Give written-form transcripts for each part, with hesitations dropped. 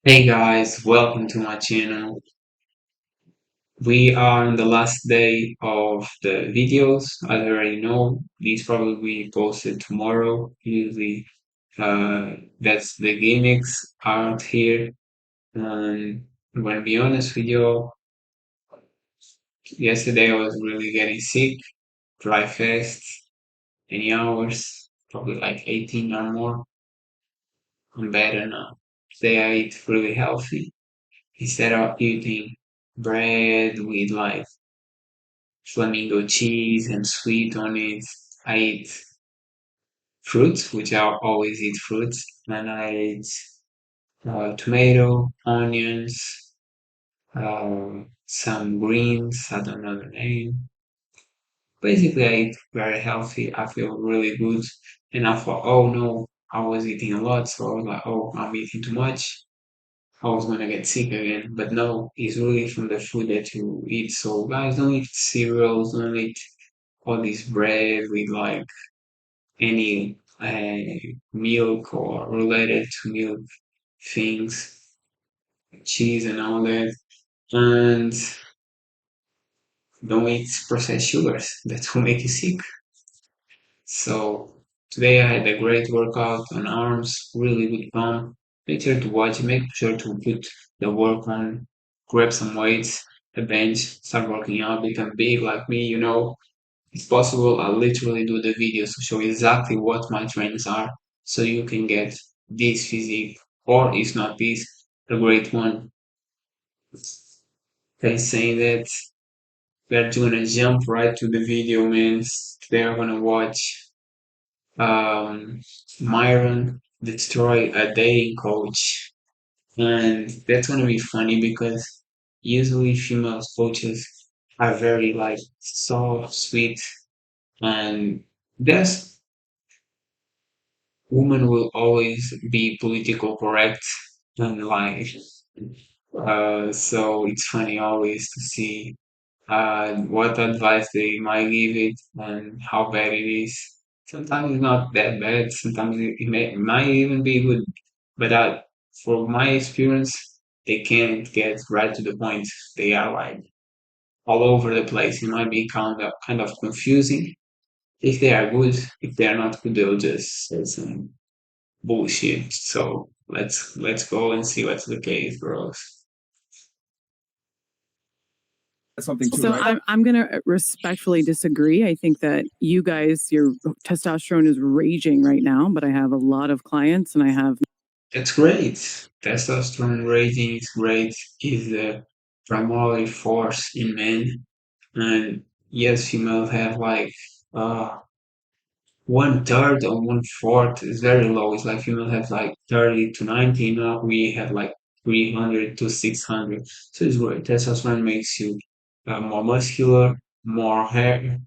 Hey guys, welcome to my channel. We are on the last day of the videos. As I already know, these probably be posted tomorrow. Usually, that's the gimmicks out here. And I'm gonna be honest with you, yesterday I was really getting sick, dry fast, many hours, probably like 18 or more. I'm better now. Today I eat really healthy. Instead of eating bread with like flamingo cheese and sweet on it. I eat fruits, which I always eat fruits, and I eat tomato, onions, some greens. I don't know the name. Basically, I eat very healthy. I feel really good, and I thought, oh no, I was eating a lot, so I was like, oh, I'm eating too much. I was gonna get sick again, but no, it's really from the food that you eat. So guys, don't eat cereals, don't eat all this bread with like any milk or related to milk things, cheese and all that. And don't eat processed sugars that will make you sick. So today I had a great workout on arms, really good pump. Make sure to watch it, make sure to put the work on, grab some weights, a bench, start working out, become big like me. If possible, I'll literally do the videos to show exactly what my trains are so you can get this physique, or if not this, a great one. Okay, saying that we're gonna jump right to the video, man. Today we're gonna watch um, Myron destroy a dating coach. And that's gonna be funny because usually female coaches are very like soft, sweet, and there's women will always be political correct and like so it's funny always to see what advice they might give it and how bad it is. Sometimes it's not that bad, sometimes it might even be good, but for my experience they can't get right to the point. They are like all over the place. It might be kind of confusing. If they are good, if they are not good, they'll just say some bullshit. So let's go and see what's the case, bros. Something too, So right? I'm gonna respectfully disagree. I think that you guys, your testosterone is raging right now, but I have a lot of clients and I have That's great. Testosterone raising is great. Is the primary force in men, and yes, females have like uh one third or one fourth is very low. It's like females have like 30 to 90. Now we have like 300 to 600. So it's great. Testosterone makes you more muscular, more hair,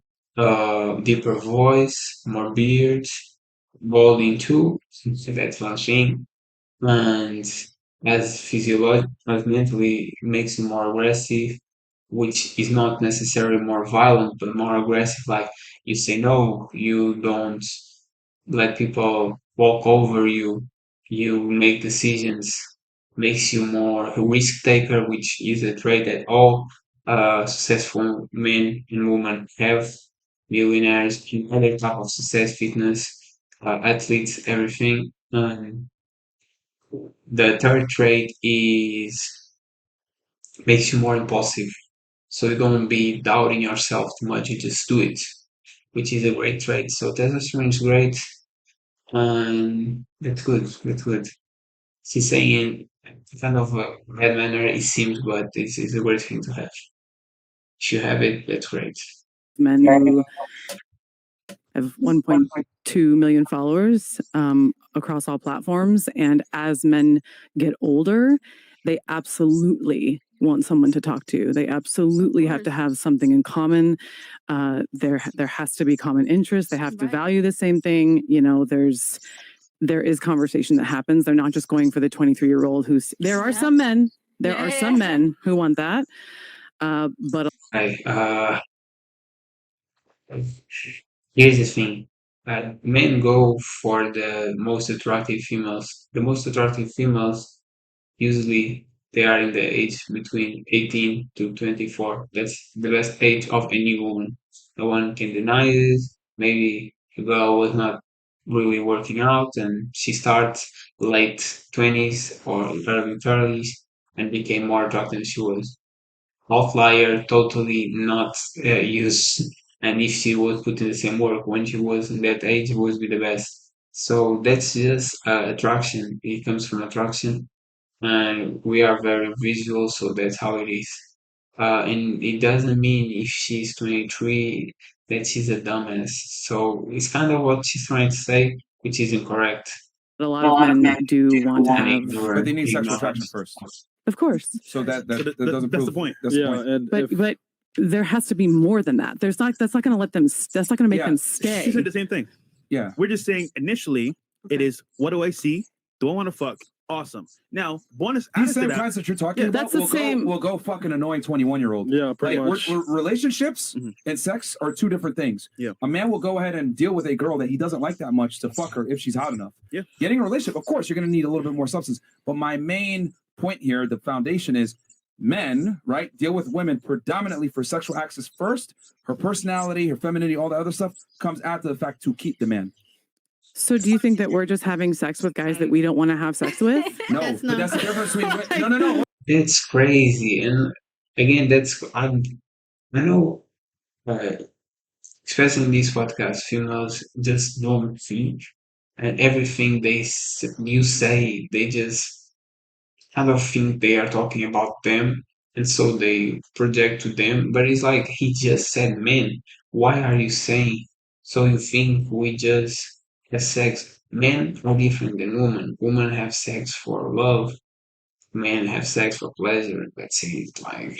deeper voice, more beard, balding too. So that's one thing. And as mentally makes you more aggressive, which is not necessarily more violent, but more aggressive. Like you say no, you don't let people walk over you. You make decisions, makes you more a risk taker, which is a trait that all successful men and women have. Millionaires, and other type of success, fitness, athletes, everything. The third trait is makes you more impulsive. So you don't be doubting yourself too much, you just do it, which is a great trait. So testosterone is great, and that's good, that's good. She's saying kind of a bad manner, it seems, but this is a great thing to have. If you have it, that's great. men who have 1.2 million followers across all platforms. And as men get older, they absolutely want someone to talk to. They absolutely have to have something in common. There has to be common interest. They have to value the same thing. There is conversation that happens. They're not just going for the 23-year-old who's. There are some men. There are some men who want that, but I, here's the thing. Men go for the most attractive females. The most attractive females Usually they are in the age between 18 to 24. That's the best age of any woman. No one can deny it. Maybe the girl was not really working out and she starts late 20s or early 30s and became more attractive than she was. Outlier, totally not used. And if she was putting the same work when she was in that age, it would be the best. So that's just attraction. It comes from attraction, and we are very visual, so that's how it is. And it doesn't mean if she's 23 that she's a dumbass. So it's kind of what she's trying to say, which is incorrect. A lot of men do want to And have, ignore, But they need sexual ignore. attraction first. of course, So that So doesn't that's prove the point. That's the Yeah, point. and but there has to be more than that. That's not going to let them. That's not going to make Yeah. them She stay. said the same thing. Yeah. We're just saying initially it is what do I see? Do I want to fuck? Awesome. Now, bonus These added to same that. kinds that you're talking Yeah, about that's the will same- we'll go fucking annoying 21-year-old. yeah, pretty Like much. relationships Mhm. and sex are two different things. Yeah. A man will go ahead and deal with a girl that he doesn't like that much to fuck her if she's hot enough. Yeah. Getting a relationship, of course, you're going to need a little bit more substance. But my main point here, the foundation is men, right, deal with women predominantly for sexual access first. Her personality, her femininity, all the other stuff comes after the fact to keep the man. So do you think that we're just having sex with guys that we don't want to have sex with? No, That's but not- that's the difference between no. That's crazy. And again, I know, especially in these podcasts, females just don't think, and everything you say, they just kind of think they are talking about them, and so they project to them. But it's like he just said, "Men, why are you saying?" So you think we just have sex? Men are different than women. Women have sex for love. Men have sex for pleasure. That's it. Like,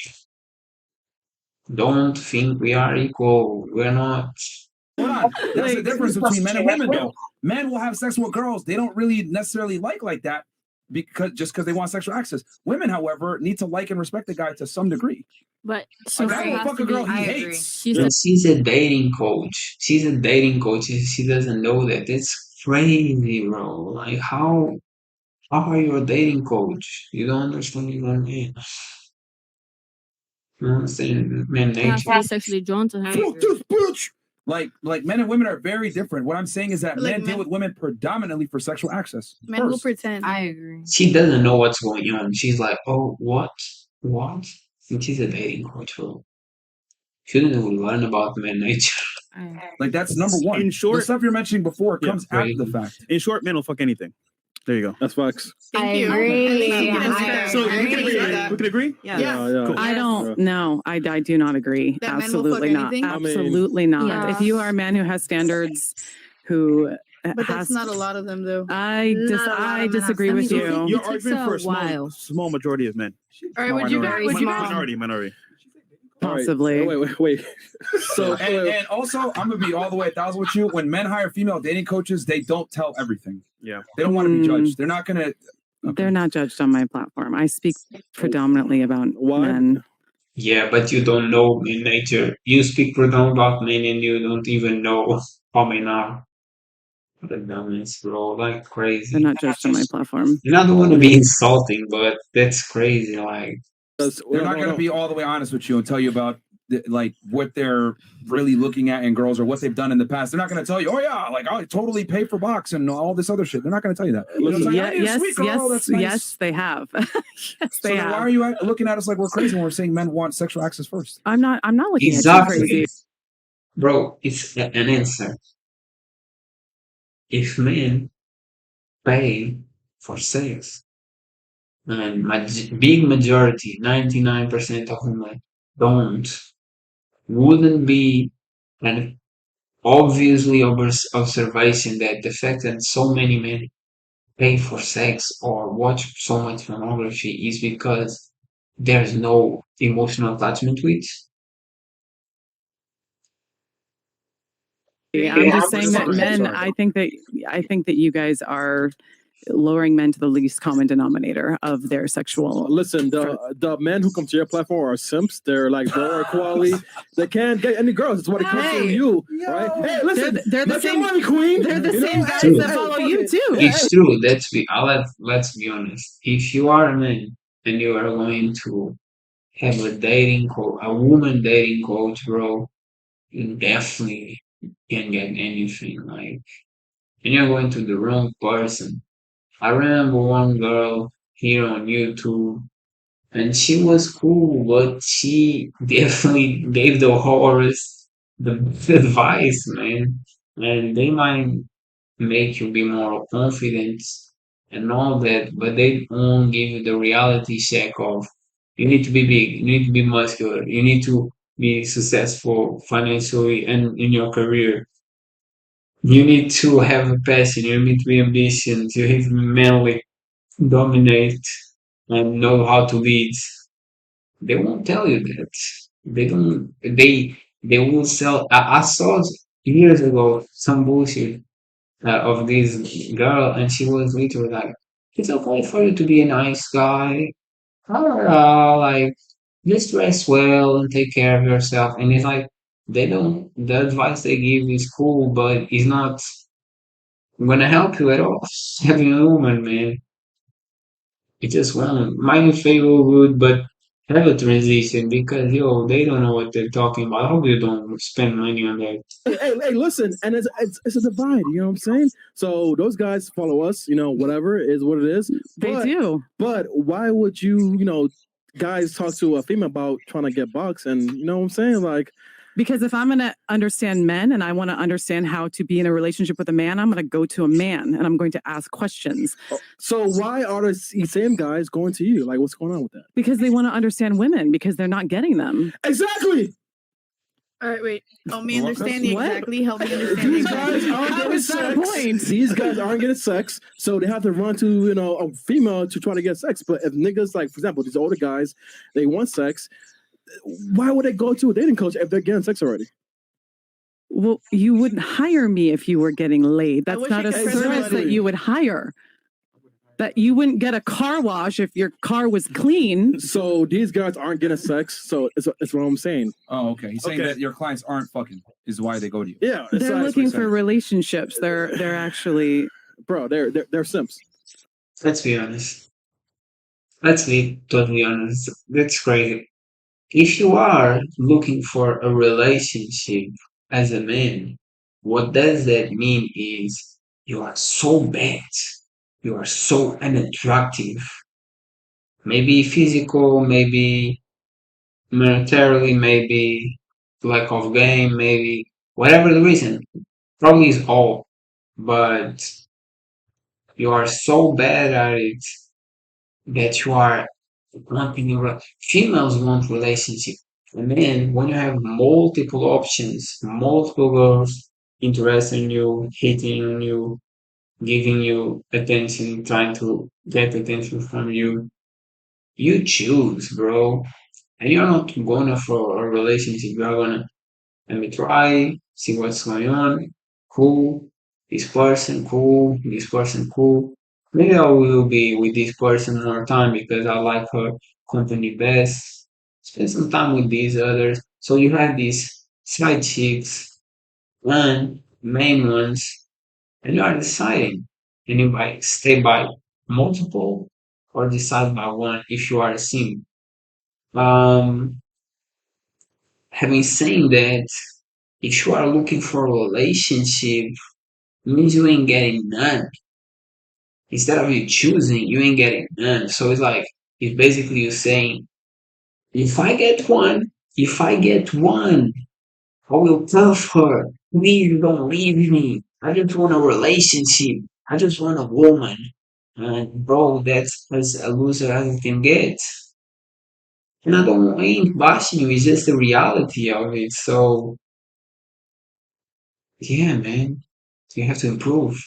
don't think we are equal. We're not. Hold on. That's the Like- difference between men and women, though. Men will have sex with girls they don't really necessarily like that because they want sexual access. Women, however, need to like and respect the guy to some degree. But A guy will fuck a girl he I agree. hates. She's And she's a dating coach. She's a dating coach. She doesn't know that. It's crazy, bro. Like, how are you a dating coach? You don't understand your own man. You don't understand man has nature. to be sexually drawn to her. Fuck this bitch. Like men and women are very different. What I'm saying is that Like men deal men- with women predominantly for sexual access. Men will first. pretend. I agree. She doesn't know what's going on. She's like, oh, what? What? And she's a dating coach, bro. Shouldn't we learn about man nature? Like that's number one. In short- the stuff you're mentioning before Yeah, comes after the fact. In short, men will fuck anything. There you go. That's facts. Thank you. agree. I think you Yeah, can I start. So agree. we can agree. with Right? that. We can agree. Yeah. Yeah. Cool. I don't. No, I do not agree. That men will Absolutely fuck not. anything? I mean- Absolutely not. Yeah. If you are a man who has standards, who But has, that's not a lot of them, though. I Not a lot of men have disagree with standards. you. Your takes argument a for a small, while. small majority of men. All right, would you Minority. would you guys Minority. All right. Possibly. Wait. So And also, I'm gonna be all the way 1,000 with you. When men hire female dating coaches, they don't tell everything. Yeah. They don't want to be Mm. judged. They're not gonna. They're not judged on my platform. I speak predominantly about Why? men. Yeah, but you don't know man nature. You speak predominantly about men and you don't even know how men are. What a dumbass, bro. Like, crazy. They're not judged on my platform. And I don't want to be insulting, but that's crazy. Like, They're not gonna be all the way honest with you and tell you about like what they're really looking at in girls or what they've done in the past. They're not gonna tell you, oh yeah, like I totally pay for box and all this other shit. They're not gonna tell you that. They'll tell you, Yeah, "I need a sweet girl, that's nice." yes, they have. yes, So they then why have. are you looking at us like we're crazy when we're saying men want sexual access first? I'm not looking at you exactly. crazy. Bro, it's an answer. If men pay for sex, and big majority, 99% of women don't, wouldn't be an obviously observation that the fact that so many men pay for sex or watch so much pornography is because there's no emotional attachment to it. I'm Yeah, just saying that sorry, men. sorry. I think that you guys are lowering men to the least common denominator of their sexual. Listen, the men who come to your platform are simps. They're like lower quality. They can't get any girls. It's what it comes to Hey, you, right? Hey, listen, they're the make your same. money, queen. They're the You know? same guys True. that follow you fucking- too. It's true. Let's be honest. If you are a man and you are going to have a woman dating coach, bro, you definitely can get anything. Like, and you're going to the wrong person. I remember one girl here on YouTube, and she was cool, but she definitely gave the horrors the advice, man. And they might make you be more confident and all that, but they won't give you the reality check of you need to be big, you need to be muscular, you need to be successful financially and in your career. You need to have a passion, you need to be ambitious, you need to be manly, dominate, and know how to lead. They won't tell you that. They don't. They will sell. I saw years ago some bullshit of this girl, and she was literally like, "It's okay for you to be a nice guy. Like just dress well and take care of yourself." And it's like they don't. The advice they give is cool, but it's not gonna help you at all. Having a woman, man, it just won't. Mine feel good, but have a transition because yo, they don't know what they're talking about. I hope you don't spend money on that. Hey, listen, and it's a divide. You know what I'm saying? So those guys follow us. You know, whatever is what it is. They But do. but why would guys talk to a female about trying to get bucks? And you know what I'm saying? Like, Because if I'm going to understand men and I want to understand how to be in a relationship with a man, I'm going to go to a man and I'm going to ask questions so why are the same guys going to you? Like, what's going on with that? because they want to understand women because they're not getting them. Exactly. All right, wait. Help me What? understand the What? exactly. Help me understand These exactly. guys aren't How getting is that a sex. point? These guys aren't getting sex, so they have to run to a female to try to get sex. But if niggas, like for example, these older guys, they want sex, why would they go to a dating coach if they're getting sex already? Well, you wouldn't hire me if you were getting laid. That's wish not I a could service Exactly. that you would hire. That you wouldn't get a car wash if your car was clean. So these guys aren't getting sex. So it's what I'm saying. Oh, okay. He's saying Okay. that your clients aren't fucking is why they go to you. Yeah, it's They're like- looking makes for sense. relationships. They're actually bro. They're simps. Let's be honest. Let's be totally honest. That's crazy. If you are looking for a relationship as a man, what does that mean is you are so bad. You are so unattractive. Maybe physical, maybe monetarily, maybe lack of game, maybe whatever the reason. Probably is all. But you are so bad at it that you are wanting females want relationship. And then when you have multiple options, multiple girls interested in you, hitting on you, giving you attention, trying to get attention from you, you choose, bro. And you're not going for a relationship. You're gonna let me try, see what's going on. Cool. This person cool. This person cool. Maybe I will be with this person more time because I like her company best. Spend some time with these others. So you have these side chicks and main ones, and you are deciding. And you might stay by multiple or decide by one if you are a sim. Um, Having said that, if you are looking for a relationship, means you ain't getting none. Instead of you choosing, you ain't getting none. So it's basically you saying, if I get one, I will tell her, please don't leave me. I just want a relationship. I just want a woman. And bro, that's as a loser as you can get. And I ain't bashing you, it's just the reality of it. So yeah, man, you have to improve.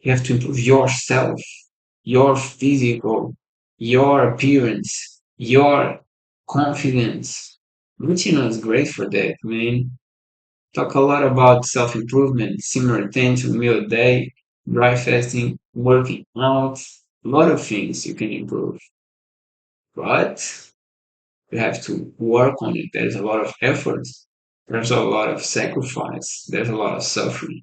You have to improve yourself, your physical, your appearance, your confidence. Routine is great for that, man. Talk a lot about self improvement, simmer 10 to meal a day. dry fasting, working out, a lot of things you can improve. But you have to work on it. There's a lot of effort. There's a lot of sacrifice. There's a lot of suffering.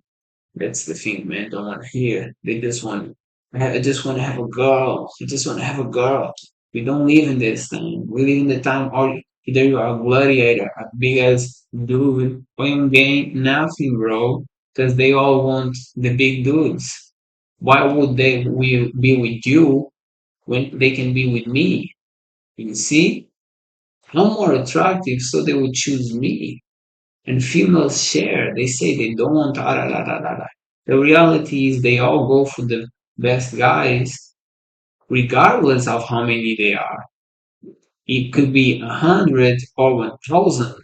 That's the thing men don't want to hear. They just want, I just want to have a girl. I just want to have a girl. We don't live in this time. We live in the time, or either you are a gladiator, a big ass dude, or you gain nothing, bro. Because they all want the big dudes. Why would they will be with you when they can be with me? You see? I'm more attractive, so they would choose me. And females share. They say they don't want da da da da da da. The reality is they all go for the best guys, regardless of how many they are. It could be 100 or 1,000.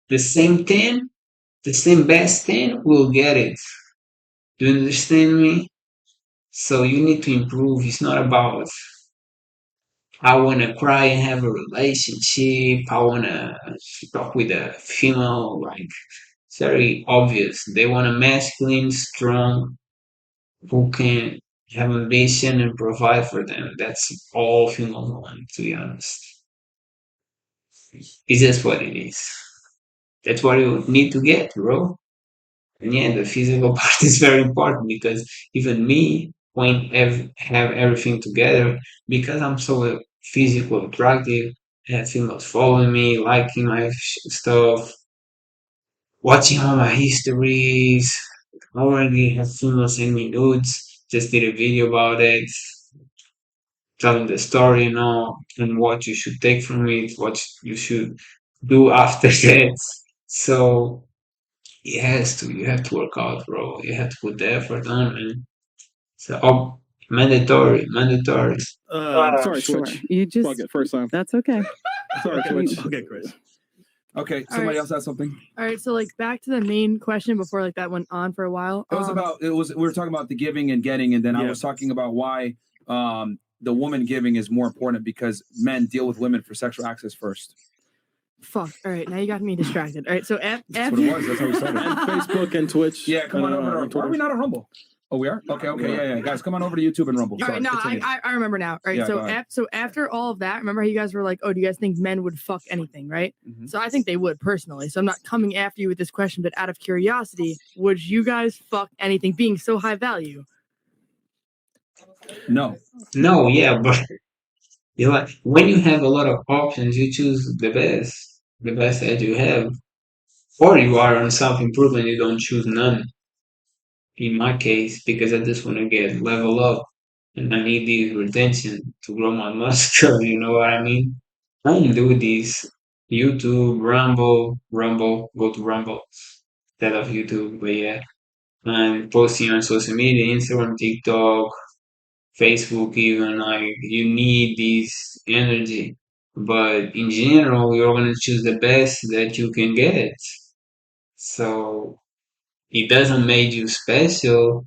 The same 10, the same best 10 will get it. Do you understand me? So you need to improve. It's not about I want to cry and have a relationship. I want to talk with a female. Like, it's very obvious. They want a masculine, strong, who can have ambition and provide for them. That's all females want, to be honest. It's just what it is. That's what you need to get, bro. And yeah, the physical part is very important because even me, when have everything together, because I'm so physical attractive, I have females following me, liking my stuff, watching all my histories. I already have females send me nudes. Just did a video about it, telling the story, and what you should take from it, what you should do after that. So you have to work out, bro. You have to put the effort on, man. So, mandatory. Sorry, Sure. Twitch. You just, Fuck it, first time. that's okay. Sorry, Twitch. Okay, Chris. Okay, All somebody right. else has something. All right, so like back to the main question before like that went on for a while. We were talking about the giving and getting, and then I Yeah. was talking about why the woman giving is more important because men deal with women for sexual access first. Fuck. All right, now you got me distracted. All right, so That's after what it was. That's how we started. And Facebook and Twitch. Yeah, come on and, over. on Why are Twitter. we not on Rumble? Oh, we are? Okay, yeah. Guys, come on over to YouTube and Rumble. All Sorry, right, no, continue. I remember now. All right, Yeah, so go ahead. so after all of that, remember how you guys were like, oh, do you guys think men would fuck anything, right? Mhm. So I think they would personally. So I'm not coming after you with this question, but out of curiosity, would you guys fuck anything being so high value? No. No, yeah, but you like when you have a lot of options, you choose the best that you have, or you are on self improvement, you don't choose none. In my case, because I just want to get level up and I need the retention to grow my muscle. You know what I mean? I don't do this. YouTube, Rumble, go to Rumble instead of YouTube, but yeah. And posting on social media, Instagram, TikTok, Facebook, even like you need this energy. But in general, you're gonna choose the best that you can get. So it doesn't make you special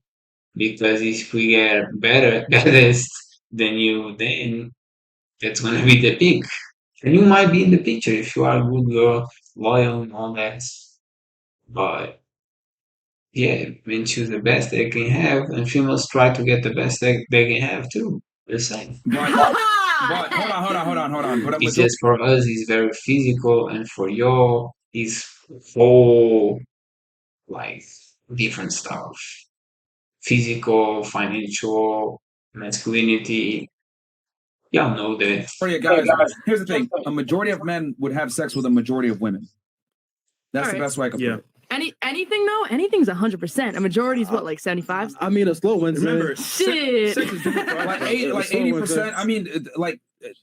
because if we get better, best than you, then that's gonna be the pick. And you might be in the picture if you are a good girl, loyal, and all that. But yeah, men choose the best they can have, and females try to get the best they can have too. The same. But hold on. But It's just for us, it's very physical, and for you, it's whole like different stuff. Physical, financial, masculinity. Y'all know that. for you guys, here's the thing: a majority of men would have sex with a majority of women. That's the Alright. best way I can Yeah. put it. Anything though? Anything's 100%. A majority is what, like 75? I mean, a slow Wednesday. Remember, Shit. sex is different for Like everybody. 80%. I mean,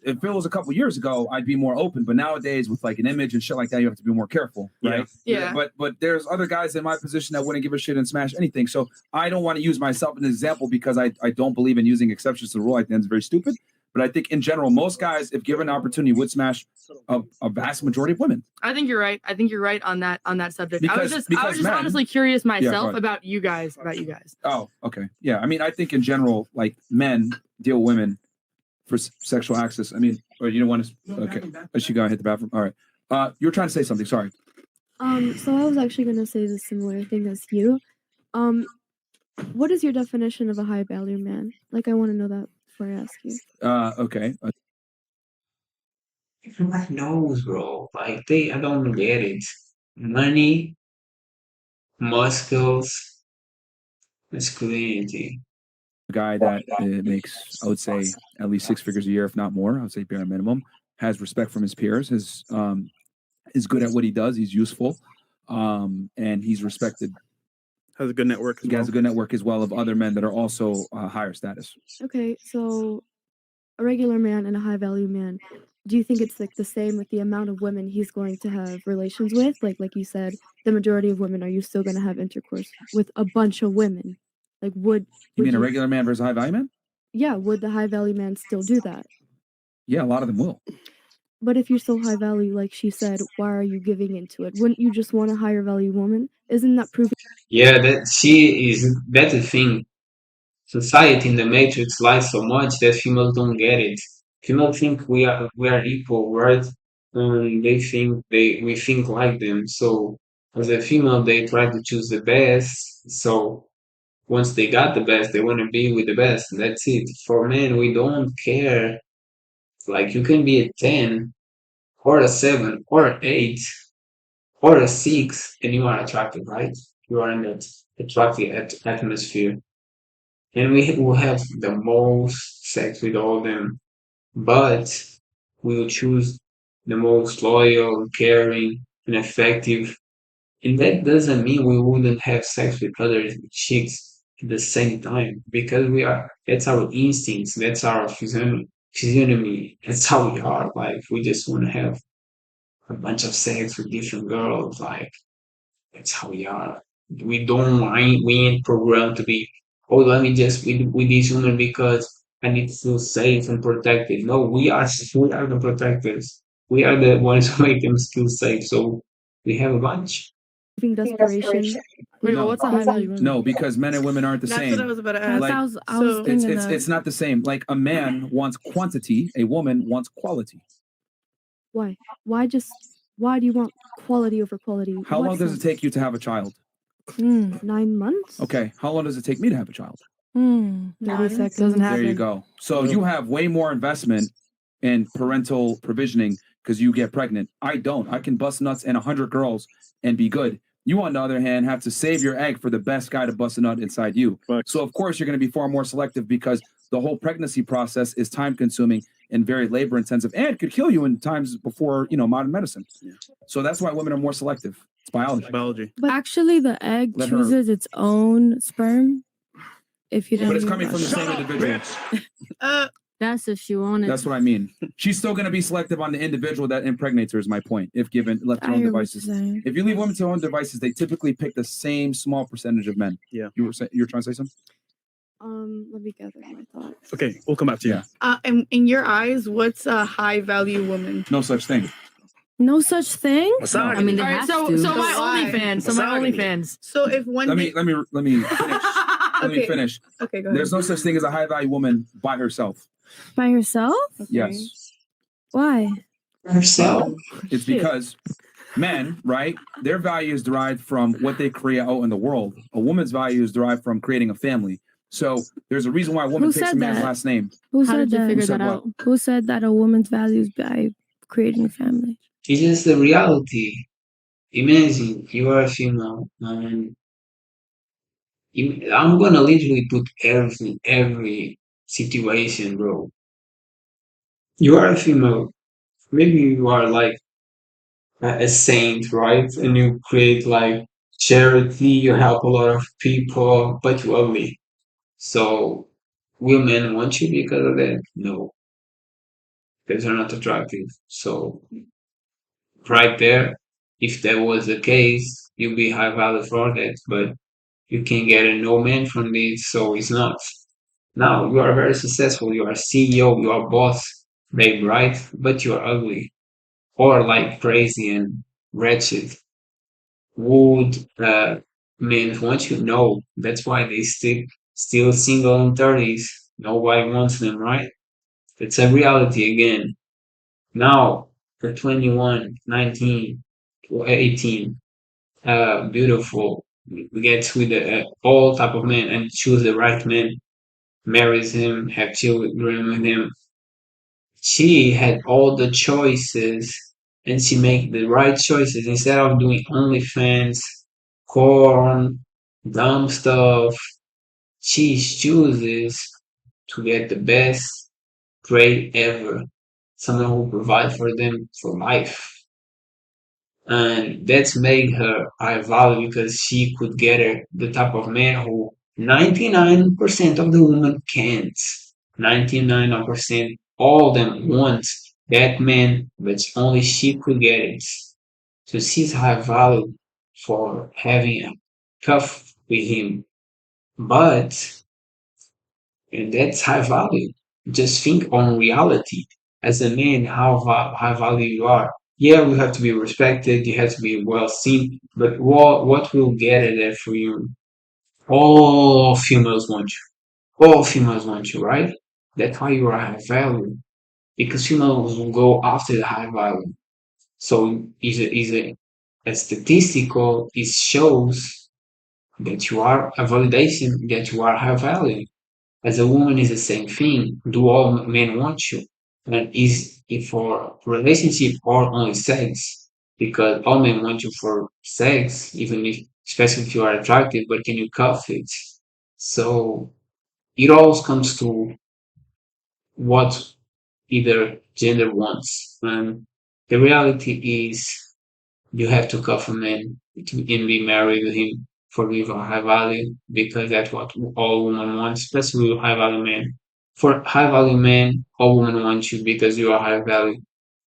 if it was a couple years ago, I'd be more open. But nowadays, with like an image and shit like that, you have to be more careful, right? Yeah. But there's other guys in my position that wouldn't give a shit and smash anything. So I don't want to use myself as an example because I don't believe in using exceptions to the rule. I think it's very stupid. But I think in general, most guys, if given an opportunity, would smash a vast majority of women. I think you're right. I think you're right on that subject. I was Because just men- honestly curious myself ahead. about you guys. Oh, okay. Yeah. I mean, I think in general, like men deal with women for sexual access. I mean, or you don't want to. Okay. Let you go and hit the bathroom. All right. You were trying to say something. Sorry. So I was actually gonna say the similar thing as you. What is your definition of a high value man? Like, I want to know that before I ask you. Okay. Everyone knows, bro. Like I don't get it. Money, muscles, masculinity. A guy that makes, I would say, at least 6 figures a year, if not more. I would say bare minimum. Has respect from his peers. Is good at what he does. He's useful, and he's respected. Has a good network as He well. has a good network as well of other men that are also higher status. Okay, so a regular man and a high value man. Do you think it's like the same with the amount of women he's going to have relations with? Like you said, the majority of women, are you still going to have intercourse with a bunch of women? Like You mean a regular man versus a high value man? Yeah, would the high value man still do that? Yeah, a lot of them will. But if you're so high value, like she said, why are you giving into it? Wouldn't you just want a higher value woman? Isn't that proving? Yeah, that's the thing. Society in the Matrix lies so much that females don't get it. Females think we are equal, right? And they think we think like them. So as a female, they try to choose the best. So once they got the best, they want to be with the best. That's it. For men, we don't care. Like you can be a 10 or a 7 or an 8 or a 6 and you are attractive, right? You are in that attractive atmosphere. And we will have the most sex with all of them, but we will choose the most loyal, caring, and effective. And that doesn't mean we wouldn't have sex with other chicks at the same time, because that's our instincts, that's our physiognomy, that's how we are. Like, we just want to have a bunch of sex with different girls. Like, that's how we are. We don't we ain't programmed to be, oh, let me just with this woman because I need to feel safe and protected. No, we are the protectors. We are the ones who make them feel safe. So we have a bunch. Desperation? Wait, No. what's a high value woman? No, because men and women aren't the That's same. what I was about to ask. Like, I was So- it's, thinking it's that. it's not the same. Like a man wants quantity, a woman wants quality. Why? Why do you want quality over quality? How long does it take you to have a child? 9 months? Okay, how long does it take me to have a child? 30 seconds. Doesn't happen. There you go. So you have way more investment in parental provisioning because you get pregnant. I don't. I can bust nuts in 100 girls and be good. You, on the other hand, have to save your egg for the best guy to bust a nut inside you. Facts. So of course you're going to be far more selective because the whole pregnancy process is time consuming and very labor intensive and could kill you in times before, modern medicine. Yeah. So that's why women are more selective. It's biology. Biology. But actually, the egg Let her- chooses its own sperm. If you But didn't it's know coming about from the that. same individual. That's if she wanted. That's what I mean. She's still going to be selective on the individual that impregnates her, is my point, if given left to her I own hear what devices. you're saying. If you leave women to their own devices, they typically pick the same small percentage of men. Yeah. You were trying to say something? Let me gather my thoughts. Okay, we'll come back to you. Yeah. In your eyes, what's a high value woman? No such thing. No such thing. Misogyny. I mean, they All right, have so to. so my Why? OnlyFans. So my Misogyny. OnlyFans. So if one Let day, me finish. Let me Okay. finish. Okay, go ahead. There's no such thing as a high value woman by herself. By herself? Yes. Why? Herself. It's Shit. because men, right? Their value is derived from what they create out in the world. A woman's value is derived from creating a family. So there's a reason why a woman Who picks a said man's that? last name. Who How said did you that? figure said that what? out? Who said that a woman's value is by creating a family? It's just the reality. Imagine you are a female and I'm gonna literally put every situation, bro. You are a female. Maybe you are like a saint, right? And you create like charity, you help a lot of people, but you're ugly. So will men want you because of that? No, because you're not attractive. So right there, if that was the case, you'd be high value for that. But you can get a no man from this, so it's not. Now you are very successful. You are CEO. You are boss, babe, right? But you are ugly or like crazy and wretched. Would men want you? No. That's why they still single in 30s. Nobody wants them, right? It's a reality again. Now, for 21, 19, 18, beautiful, gets with all type of men and choose the right man, marries him, have children with him. She had all the choices and she make the right choices instead of doing OnlyFans, corn, dumb stuff. She chooses to get the best grade ever, someone who provide for them for life. And that's made her high value because she could get her the type of man who 99% of the women can't. 99%, all of them want that man, but only she could get it. So she's high value for having a cuff with him. But and that's high value. Just think on reality. As a man, how high value you are. Yeah, you have to be respected, you have to be well seen, but what will get it there for you? All females want you. All females want you, right? That's why you are high value. Because females will go after the high value. So a statistical, it shows that you are a validation that you are high value. As a woman is the same thing. Do all men want you? And is it for relationship or only sex? Because all men want you for sex, even if, especially if you are attractive, but can you cuff it? So it all comes to what either gender wants. And the reality is you have to cuff a man to and be married with him for you high value because that's what all women want, especially with high value men. For high value men, all women want you because you are high value.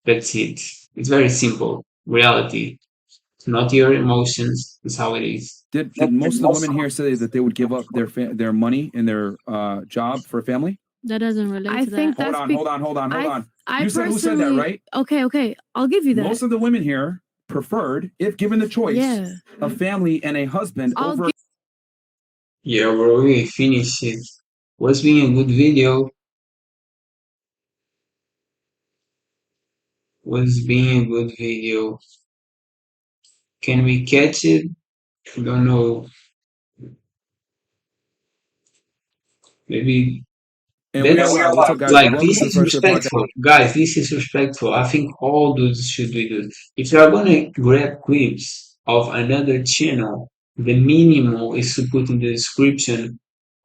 That's it. It's very simple. Reality. It's not your emotions. It's how it is. Did most of the women here say that they would give up their money and their job for a family? That doesn't relate I to think that. that's Hold on. I You said who said that, personally- right? Okay, I'll give you that. Most of the women here preferred, if given the choice, Yeah. a family and a husband I'll over. gi- Yeah, bro, we finished it. Was being a good video. Was being a good video. Can we catch it? I don't know. Maybe And we that's are what's up, guys? like Welcome this to the is Fresh Air Podcast. respectful, guys. This is respectful. I think all dudes should do this. If you are gonna grab clips of another channel, the minimum is to put in the description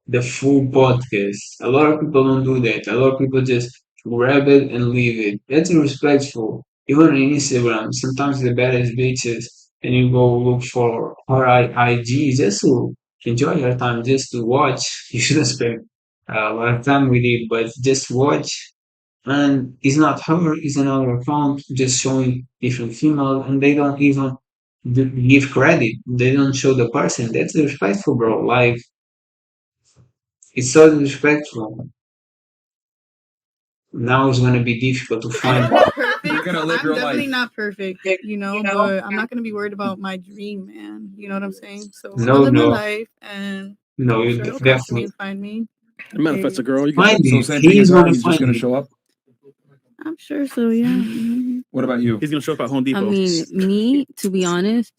the full podcast. A lot of people don't do that. A lot of people just grab it and leave it. That's irrespectful. Even on Instagram, sometimes the baddest bitches, and you go look for her IG just to enjoy your time, just to watch. You shouldn't spend a lot of time with it, but just watch. And it's not her, it's another account just showing different females, and they don't even give credit. They don't show the person. That's disrespectful, bro. Like, it's so disrespectful. Now it's gonna be difficult to I'm find. not perfect. You're gonna live I'm your definitely life. not perfect, but I'm not gonna be worried about my dream, man. You know what I'm saying? So No, I'll live my no. life, and No, I'm you sure he'll come to me definitely and find me. Manifest a girl. You got find So it. same thing He's as her. gonna He's just find gonna it. show up. I'm sure so. Yeah. Mhm. What about you? He's gonna show up at Home Depot. I mean, me, to be honest,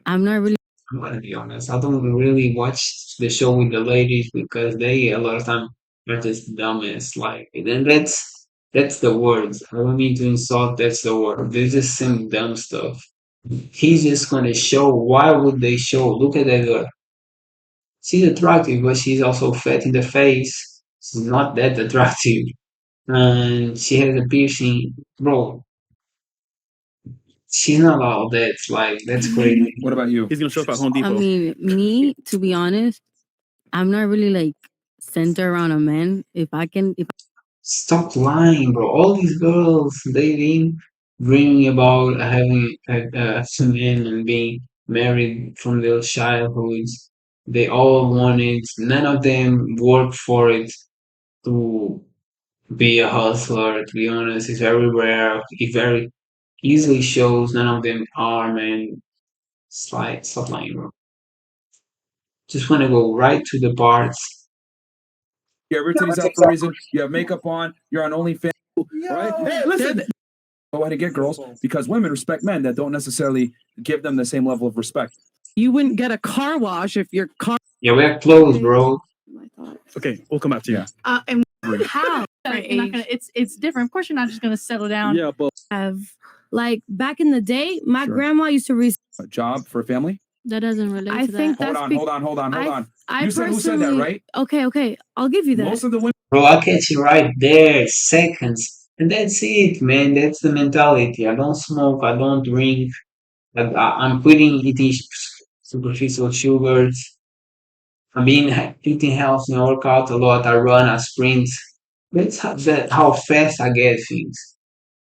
I'm not really. I'm gonna be honest. I don't really watch the show with the ladies because they a lot of time are just dumbass. Like, and that's the word. I don't mean to insult. That's the word. They just some dumb stuff. He's just gonna show. Why would they show? Look at that girl. She's attractive, but she's also fat in the face. She's not that attractive. And she has a piercing. Bro, she's not all that. Like, that's crazy. What about you? He's gonna show up at Home I Depot. mean, me, to be honest, I'm not really like centered around a man. If Stop lying, bro. All these girls dating, dreaming about having a man and being married from their childhoods. They all want it. None of them work for it to be a hustler. To be honest, it's very rare. It very easily shows none of them are, man. It's like, stop lying, bro. Just want to go right to the parts. Everybody's out for a reason. You have makeup on. You're on OnlyFans, right? Hey, listen. Go ahead and get girls because women respect men that don't necessarily give them the same level of respect. You wouldn't get a car wash if your car. Yeah, we're close, bro. My thoughts. Okay, we'll come back to you. And Right. how? Right You're not age. gonna, it's different. Of course, you're not just gonna settle down. Yeah, but Have like back in the day, my Sure. grandma used to receive. A job for a family? That doesn't relate I to think that. Hold that's on, hold on. I You said who said that, personally- right? Okay, I'll give you that. Most of the women. Bro, I catch you right there, seconds. And that's it, man. That's the mentality. I don't smoke, I don't drink. I'm quitting eating superficial sugars. I'm eating healthy, I work out a lot, I run, I sprint. That's how fast I get things.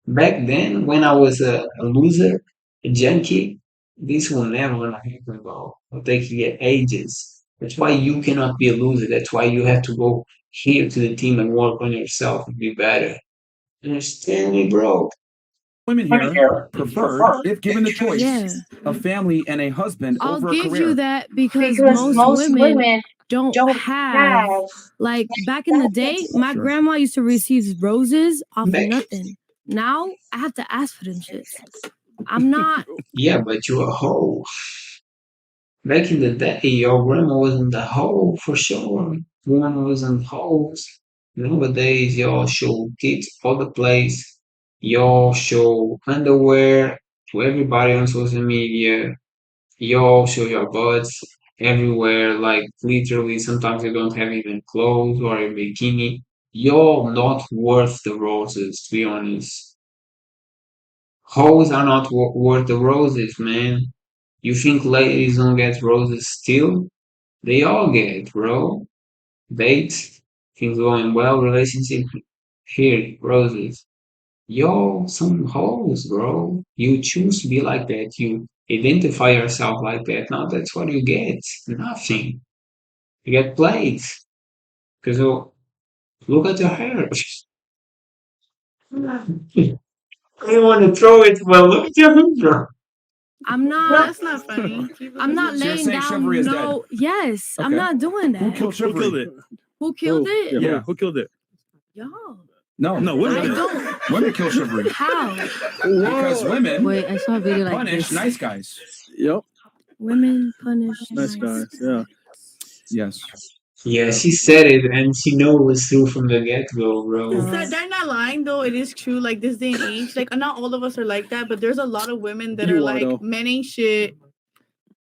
Back then, when I was a loser, a junkie, this will never gonna happen, bro. It'll take you ages. That's why you cannot be a loser. That's why you have to go here to the team and work on yourself and be better. Understand me, bro? Women here preferred, if given the choice, Yeah. a family and a husband I'll over a give career. you that because most women don't have like back in the day, my Sure. grandma used to receive roses off of Back- nothing. Now I have to ask for them shits. I'm not. Yeah, but you're a hoe. Back in the day, your grandma wasn't a hoe for sure. Woman wasn't hoes. Nowadays, y'all show tits all the place. Y'all show underwear to everybody on social media. Y'all show your butts everywhere. Like literally, sometimes you don't have even clothes or a bikini. Y'all not worth the roses, to be honest. Hoes are not worth the roses, man. You think ladies don't get roses still? They all get, bro. Dates, things going well, relationship, here, roses. Yo, some hoes, bro. You choose to be like that. You identify yourself like that. Now that's what you get. Nothing. You get played. Because look at your hair. I want to throw it, but look at your hair, bro. I'm not. That's not funny. I'm not So you're laying saying down. chivalry is No. Yes, I'm Okay. not doing that. Who killed Who killed chivalry? it? Who killed Who? it? Yeah. Who killed it? Y'all. No, No, I women. don't. women kill chivalry How? because women Wait, I saw a video like punish this. nice guys. Yep, Women punish nice guys. Yeah, Yes. Yeah, she said it and she knew it was true from the get go, bro. They're not lying though. It is true. Like this day and age, like not all of us are like that, but there's a lot of women that You are are, like, though. men ain't shit.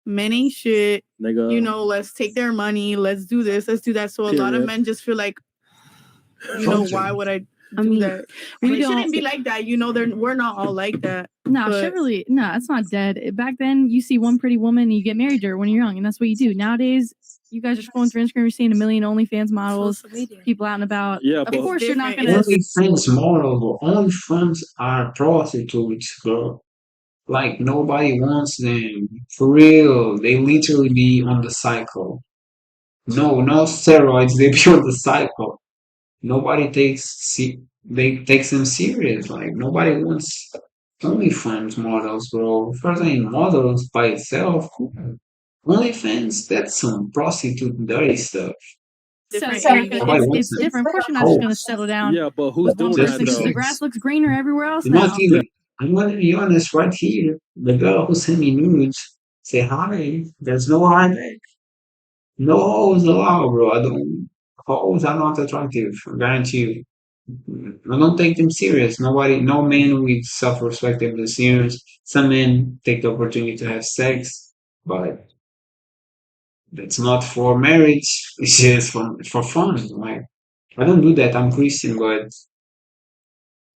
Men ain't shit. nigga. You know, let's take their money. Let's do this. Let's do that. So a lot of Period. men just feel like, why would I do mean, that? we And it shouldn't don't- be like that. We're not all like that. No, But- chivalry. No, it's not dead. Back then, you see one pretty woman and you get married to her when you're young, and that's what you do. Nowadays, you guys are scrolling through Instagram, you're seeing a million OnlyFans models, Social media. people out and about. Yeah, Of but course, you're not different. gonna. OnlyFans models, OnlyFans are prostitutes, bro. Like nobody wants them. For real. They literally be on the cycle. No steroids, they be on the cycle. Nobody takes them serious. Like nobody wants OnlyFans models, bro. First thing models by itself. OnlyFans, that's some prostitute dirty stuff. So Different it's, ages. Nobody it's wants it. different. Of course, you're not just gonna Oh. settle down. yeah, but who's with one doing Just that person. though? The grass looks greener everywhere else Not now. even. I'm gonna be honest right here. The girl who sent me nudes say hi. There's no hi back. No hoes allowed, bro. I don't. Hoes are not attractive. I guarantee you. I don't take them serious. Nobody, no man with self-respect take them serious. Some men take the opportunity to have sex, but that's not for marriage. It's just for fun. Like I don't do that. I'm Christian, but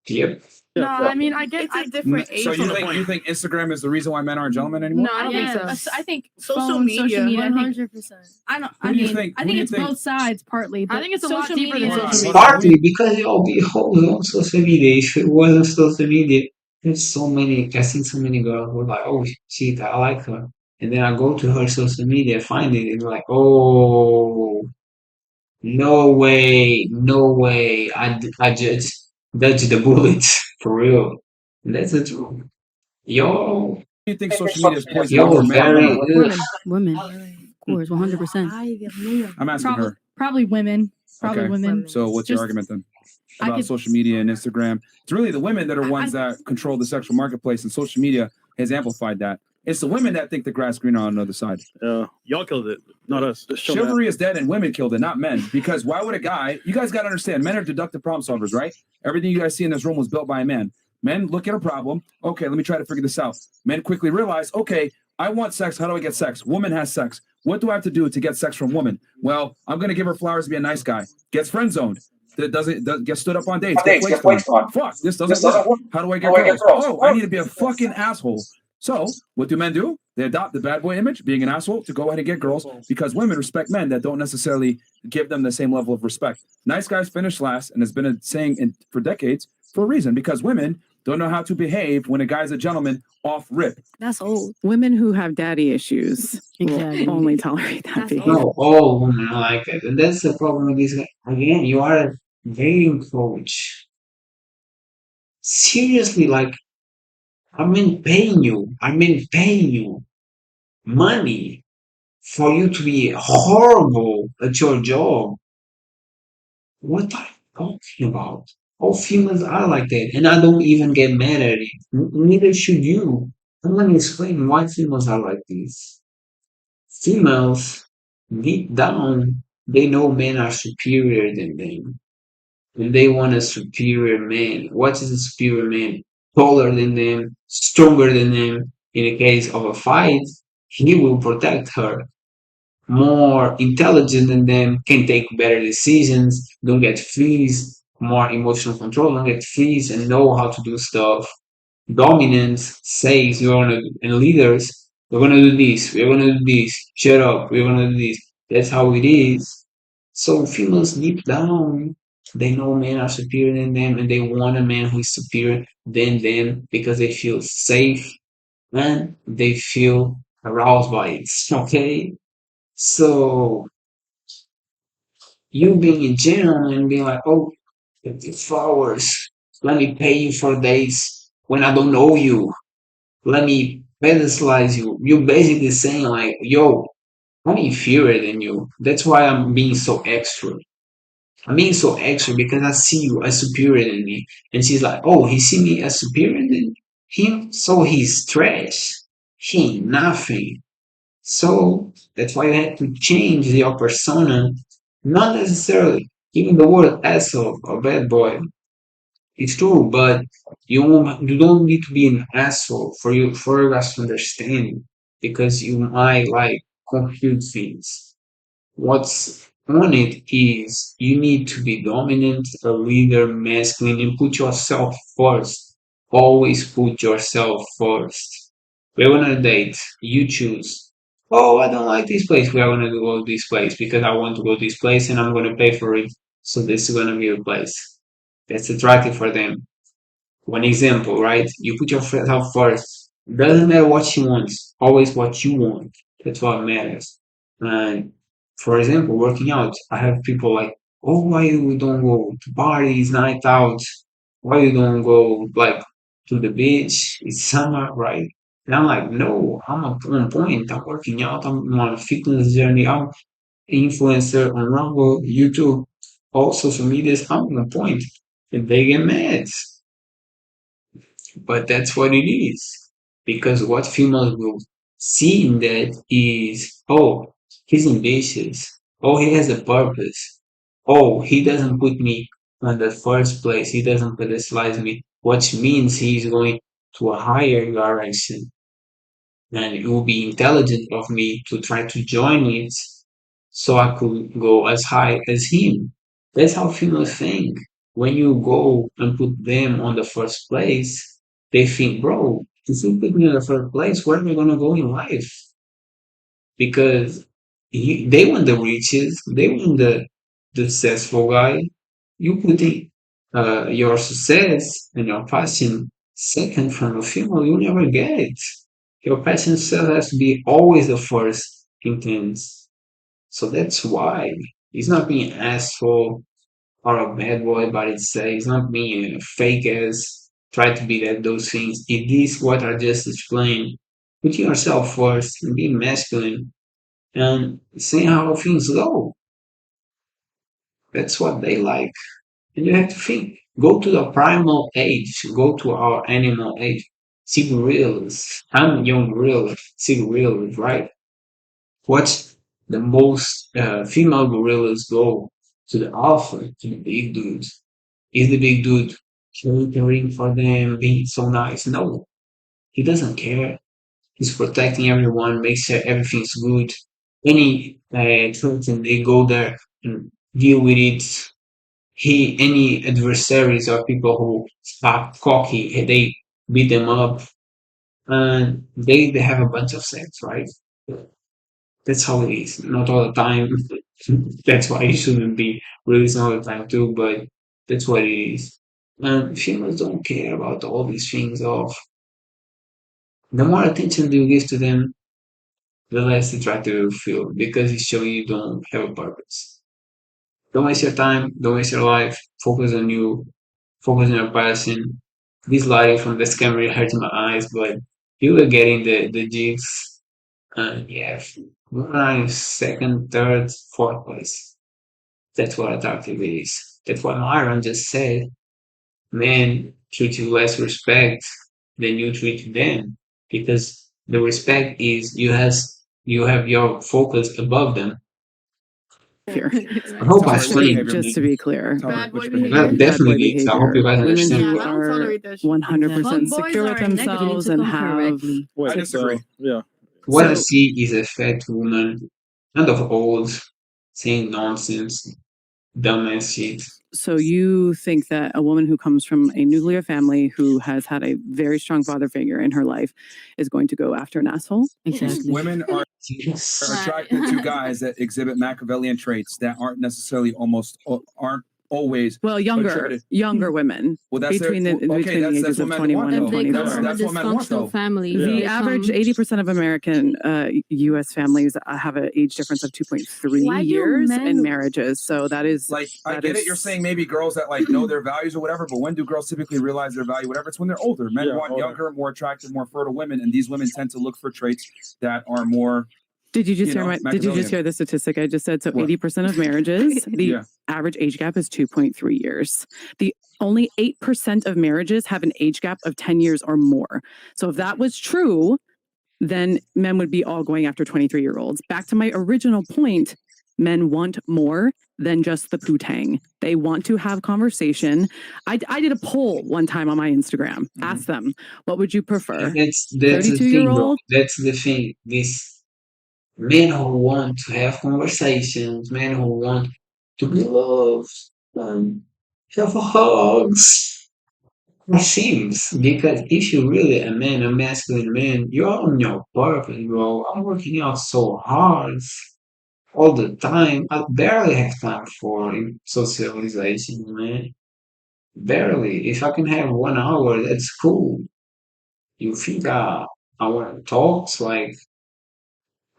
yep. No, I mean, I get it's a different age. So on the you think Instagram is the reason why men aren't gentlemen anymore? No, I don't think Yes, so. I think Social phone, media. Social media. I think 100%. I don't. Who I do you mean, think- I who do think you it's think- both sides partly. But think it's a lot social deeper than media. social media. Partly because y'all be hoes on social media. If it wasn't social media, there's so many. I've seen so many girls who are like, "Oh shit, I like her," and then I go to her social media, find it, and like, "Oh, no way, no way!" I just dodge the bullets for real. That's the truth. Yo, Do you think social media is poison yo, for men? very. Women. Of course, 100%. I'm asking Probably, her. probably women. Probably Okay. women. So what's your Just- argument then? I About could- social media and Instagram. It's really the women that are ones that control the sexual marketplace, and social media has amplified that. It's the women that think the grass greener on the other side. Y'all killed it, not us. Chivalry is dead and women killed it, not men. Because why would a guy, you guys got to understand, men are deductive problem solvers, right? Everything you guys see in this room was built by a man. Men look at a problem. Okay, let me try to figure this out. Men quickly realize, okay, I want sex. How do I get sex? Woman has sex. What do I have to do to get sex from woman? Well, I'm going to give her flowers to be a nice guy. Gets friend zoned. Gets stood up on dates. Get flaked on. Fuck, this doesn't work. How do I get girls? Oh, I need to be a fucking asshole. So what do men do? They adopt the bad boy image, being an asshole, to go ahead and get girls because women respect men that don't necessarily give them the same level of respect. Nice guys finish last, and it's been a saying for decades for a reason, because women don't know how to behave when a guy's a gentleman off rip. That's old. Women who have daddy issues will only tolerate that behavior. No, all women are like that. And that's the problem with this guy. Again, you are a dating coach. Seriously, like, I've been paying you money for you to be horrible at your job. What are you talking about? All females are like that, and I don't even get mad at it. Neither should you. I'm gonna explain why females are like this. Females, deep down, they know men are superior than them. And they want a superior man. What is a superior man? Taller than them, stronger than them. In the case of a fight, he will protect her. More intelligent than them, can take better decisions, don't get fleas, more emotional control, don't get fleas, and know how to do stuff. Dominance says you're gonna, and leaders, we're gonna do this, we're gonna do this, shut up, we're gonna do this. That's how it is. So females deep down, they know men are superior than them, and they want a man who is superior than them because they feel safe and they feel aroused by it. Okay? So you being in jail and being like, oh, 54 hours, let me pay you for days when I don't know you. Let me pedestalize you. You're basically saying like, yo, I'm inferior than you. That's why I'm being so extra. I'm being so extra because I see you as superior than me. And she's like, oh, he see me as superior than him? So he's trash. He ain't nothing. So that's why you have to change your persona. Not necessarily. Even the word asshole or bad boy, it's true, but you don't need to be an asshole for us to understand, because you might like confuse things. What's on it is you need to be dominant, a leader, masculine, and put yourself first. Always put yourself first. We're on a date. You choose. Oh, I don't like this place. We are gonna go to this place because I want to go to this place and I'm gonna pay for it. So this is gonna be a place that's attractive for them. One example, right? You put yourself first. Doesn't matter what she wants, always what you want. That's what matters. And for example, working out, I have people like, oh, why you don't go to parties, night out? Why you don't go like to the beach? It's summer, right? And I'm like, no, I'm on point. I'm working out. I'm on a fitness journey. I'm an influencer on Rumble, YouTube, all social medias. I'm on point. And they get mad. But that's what it is. Because what females will see in that is, oh, he's ambitious. Oh, he has a purpose. Oh, he doesn't put me on the first place. He doesn't pedestalize me, which means he's going to a higher direction. And it will be intelligent of me to try to join it so I could go as high as him. That's how females think. When you go and put them on the first place, they think, bro, if you put me on the first place, where am I gonna go in life? Because they want the riches, they want the successful guy. You putting your success and your passion second from a female, you never get it. Your passion self has to be always the first in things. So that's why he's not being an asshole or a bad boy, but it's not being a fake ass, try to be that those things. It is what I just explained. Putting yourself first and being masculine and seeing how things go. That's what they like. And you have to think. Go to the primal age, go to our animal age. see gorillas. I'm a young gorilla, see gorillas, right? Watch the most female gorillas go to the alpha, to the big dude. Is the big dude catering for them, being so nice? No, he doesn't care. He's protecting everyone, makes sure everything's good. Any threat, they go there and deal with it. Any adversaries or people who are cocky, they beat them up, and they have a bunch of sex, right? That's how it is. Not all the time. That's why it shouldn't be released all the time too, but that's what it is. And females don't care about all these things of the more attention you give to them, the less attractive you feel because it's showing you don't have a purpose. Don't waste your time, don't waste your life, focus on you, focus on your passion. This light from this camera hurting my eyes, but you are getting the jigs. Yeah, we're second, third, fourth place. That's what attractive is. That's what Myron just said. Men treat you less respect than you treat them because the respect is you have your focus above them. Here. I hope I Just to be, explained. just to be clear. Bad boy That behavior. definitely is. I hope you guys Women understand. who Yeah, I don't are tolerate that shit. 100% Fuck boys secure with are negative themselves to and come have correctly. Wait, I disagree. yeah. What I So- see is a fat woman, kind of old, saying nonsense, dumbass shit. So you think that a woman who comes from a nuclear family who has had a very strong father figure in her life is going to go after an asshole? Exactly. Women are Yes. attracted to guys that exhibit Machiavellian traits that aren't necessarily aren't always Well, younger attributed. women Well, that's between their, the between the that's ages what of men 21 want, and though. If they come 24. from a That's what men want, though. dysfunctional family, Yeah. they The average come- 80% of American U.S. families have an age difference of 2.3 Why do years men- in marriages. So that is Like, I that get it. is- You're saying maybe girls that like know their values or whatever, but when do girls typically realize their value? Whatever. It's when they're older. Men Yeah, want older. younger, more attractive, more fertile women, and these women tend to look for traits that are more. Did you just you hear know, Did you just Machiavellian. hear the statistic I just said? So What? 80% of marriages, the Yeah. average age gap is 2.3 years. The only 8% of marriages have an age gap of 10 years or more. So if that was true, then men would be all going after 23-year-olds. Back to my original point, men want more than just the poo-tang. They want to have conversation. I did a poll one time on my Instagram. Ask them, what would you prefer? That's the thing, bro. 32-year-old? That's the thing. This men who want to have conversations, men who want to be loved, have hugs. It seems because if you're really a man, a masculine man, you're on your purpose, bro. I'm working out so hard all the time. I barely have time for socialization, man. Barely. If I can have 1 hour, that's cool. You think I want to talk? So, like,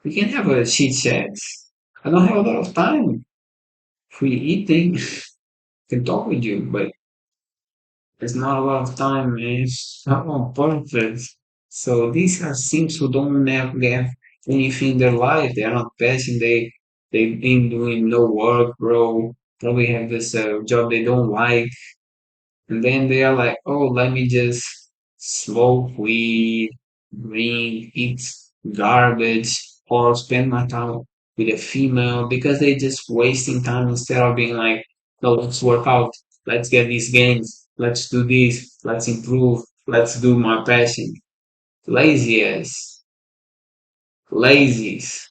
we can have a chit chat. I don't have a lot of time. If we eating, can talk with you, but there's not a lot of time, man. It's not on purpose. So these are sims who don't have anything in their life. They are not passionate. They've been doing no work, bro. Probably have this job they don't like, and then they are like, oh, let me just smoke weed, drink, eat garbage, or spend my time with a female because they just wasting time instead of being like, no, let's work out, let's get these gains, let's do this, let's improve, let's do my passion. Lazy ass. Lazies.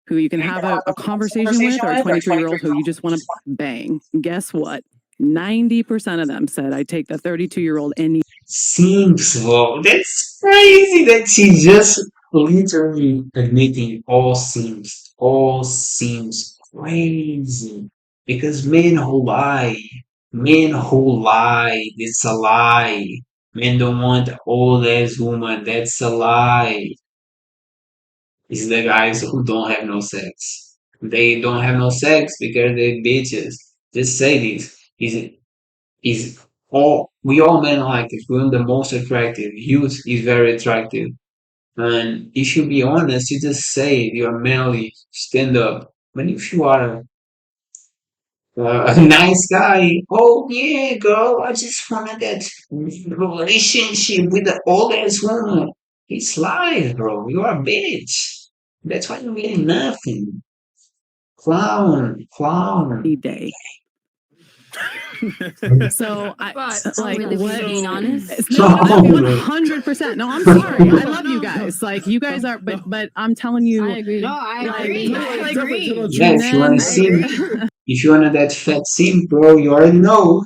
Who you can have a conversation with, or a 23-year-old who you just want to bang. Guess what? 90% of them said, I take the 32-year-old any Seems low. That's crazy that she just literally admitting all seems crazy. Because men who lie, it's a lie. Men don't want old ass woman, that's a lie. It's the guys who don't have no sex. They don't have no sex because they bitches. Just say this. Is all we all men like it. We're the most attractive. Youth is very attractive. And if you be honest, you just say it, you're manly, stand up. But if you are a nice guy. Oh yeah, girl, I just wanted that relationship with the oldest woman. It's lies, bro. You're a bitch. That's why you're getting nothing. Clown, clown. Day. So I But like really what? being honest. No, 100%. No, I'm sorry. I love you guys. Like you guys are, but I'm telling you, I agree. No, I Like, agree. no, I it's agree. Yeah, if you want to see, if you want that fat simp, bro, you already know.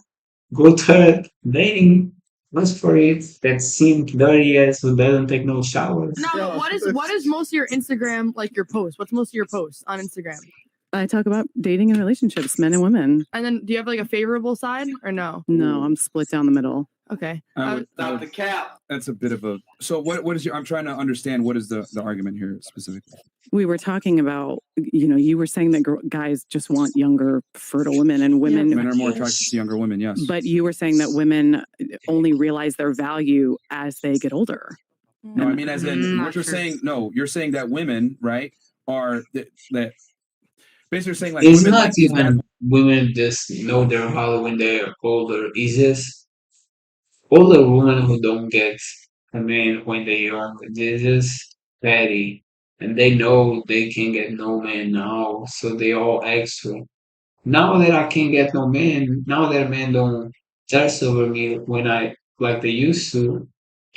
Go to dating. Look for it. That simp, dirty ass who doesn't take no showers. No, but what is most of your Instagram like your posts? What's most of your posts on Instagram? I talk about dating and relationships, men and women. And then do you have like a favorable side or no? No, I'm split down the middle. Okay. The cap. That's a bit of a. So what is your? I'm trying to understand what is the argument here specifically. We were talking about, you were saying that guys just want younger, fertile women, and women Men are more attracted to younger women. Yes. But you were saying that women only realize their value as they get older. No, I mean, as in what you're saying. No, you're saying that women, right, are that. Basically, saying like It's women not like these even women just know their value when they're older. It's just older women who don't get a man when they're young. They're just petty. And they know they can get no man now. So they all extra. Now that I can't get no man, now that men don't thirst over me when I like they used to,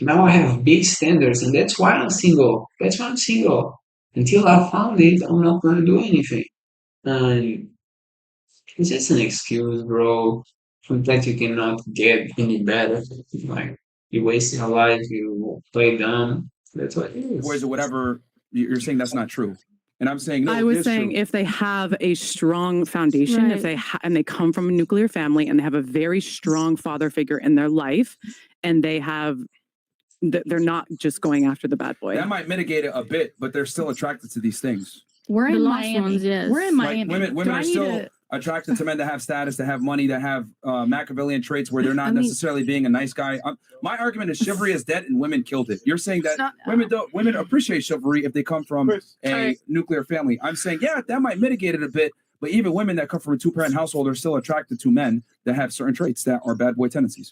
now I have big standards, and that's why I'm single. That's why I'm single. Until I found it, I'm not gonna do anything. And it's just an excuse, bro. That you cannot get any better. Like you waste your life, you play dumb. That's what it is. boys or whatever. You're saying that's not true, and I'm saying no. I it was is saying true. if they have a strong foundation, if Right. they and they come from a nuclear family and they have a very strong father figure in their life, and they have, they're not just going after the bad boy. That might mitigate it a bit, but they're still attracted to these things. We're The in lost Miami. ones, yes. We're in Like Miami. women Do I are need still to- attracted to men that have status, that have money, that have Machiavellian traits where they're not I mean- necessarily being a nice guy. My argument is chivalry is dead and women killed it. You're saying that No. women appreciate chivalry if they come from a nuclear family. I'm saying, yeah, that might mitigate it a bit, but even women that come from a two-parent household are still attracted to men that have certain traits that are bad boy tendencies,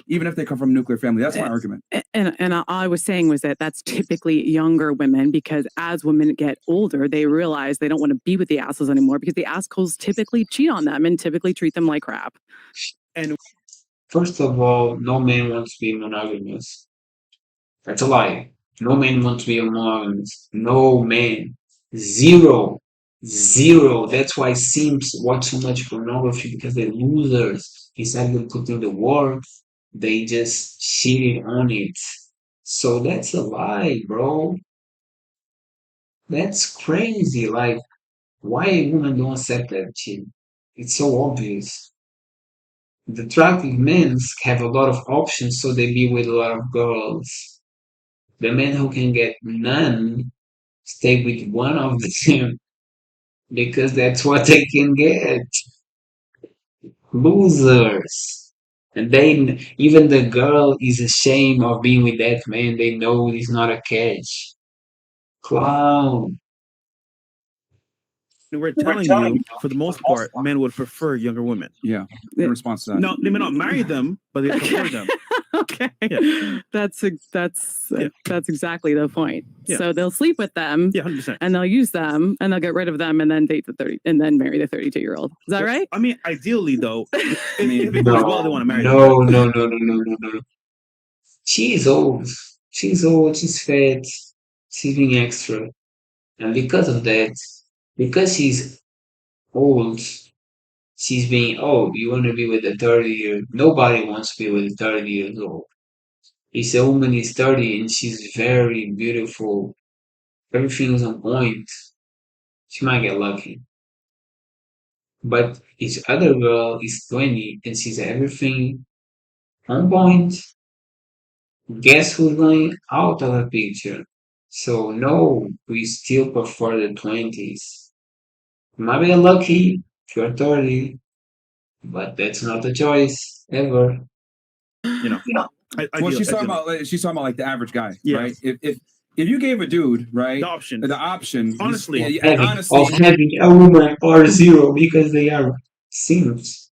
even if they come from a nuclear family. That's my argument. And all I was saying was that that's typically younger women, because as women get older, they realize they don't want to be with the assholes anymore, because the assholes typically cheat on them and typically treat them like crap. First of all, no man wants to be monogamous. That's a lie. No man wants to be monogamous. No man. Zero. Zero. That's why simps watch so much pornography, because they're losers. Instead of putting the work, they just cheated on it. So that's a lie, bro. That's crazy. Like, why women don't accept that shit? It's so obvious. The attractive men have a lot of options, so they be with a lot of girls. The men who can get none stay with one of them because that's what they can get. Losers. And then even the girl is ashamed of being with that man. They know he's not a catch. Clown. We're telling you, for the most part, men would prefer younger women. Yeah. In response to that. No, they may not marry them, but they prefer them. Okay. Yeah. That's exactly the point. Yeah. So they'll sleep with them, Yeah, 100%. and they'll use them, and they'll get rid of them, and then date the 30, and then marry the 32-year-old. Is that right? I mean, ideally, though, if mean, it goes well, they want to marry them. No. She's old. She's old. She's fat. She's being extra. And because of that, because she's old, she's being, oh, you want to be with a 30-year. Nobody wants to be with a 30 years old. If a woman is 30 and she's very beautiful, everything is on point, she might get lucky. But if other girl is 20 and she's everything on point, guess who's going out of the picture? So no, we still prefer the 20s. Might be lucky if you're 30, but that's not a choice ever. You know, Well, she's talking about like the average guy, Yeah. right? If you gave a dude, right, the option. the option, Honestly. honestly, Of having a woman or zero because they are simps.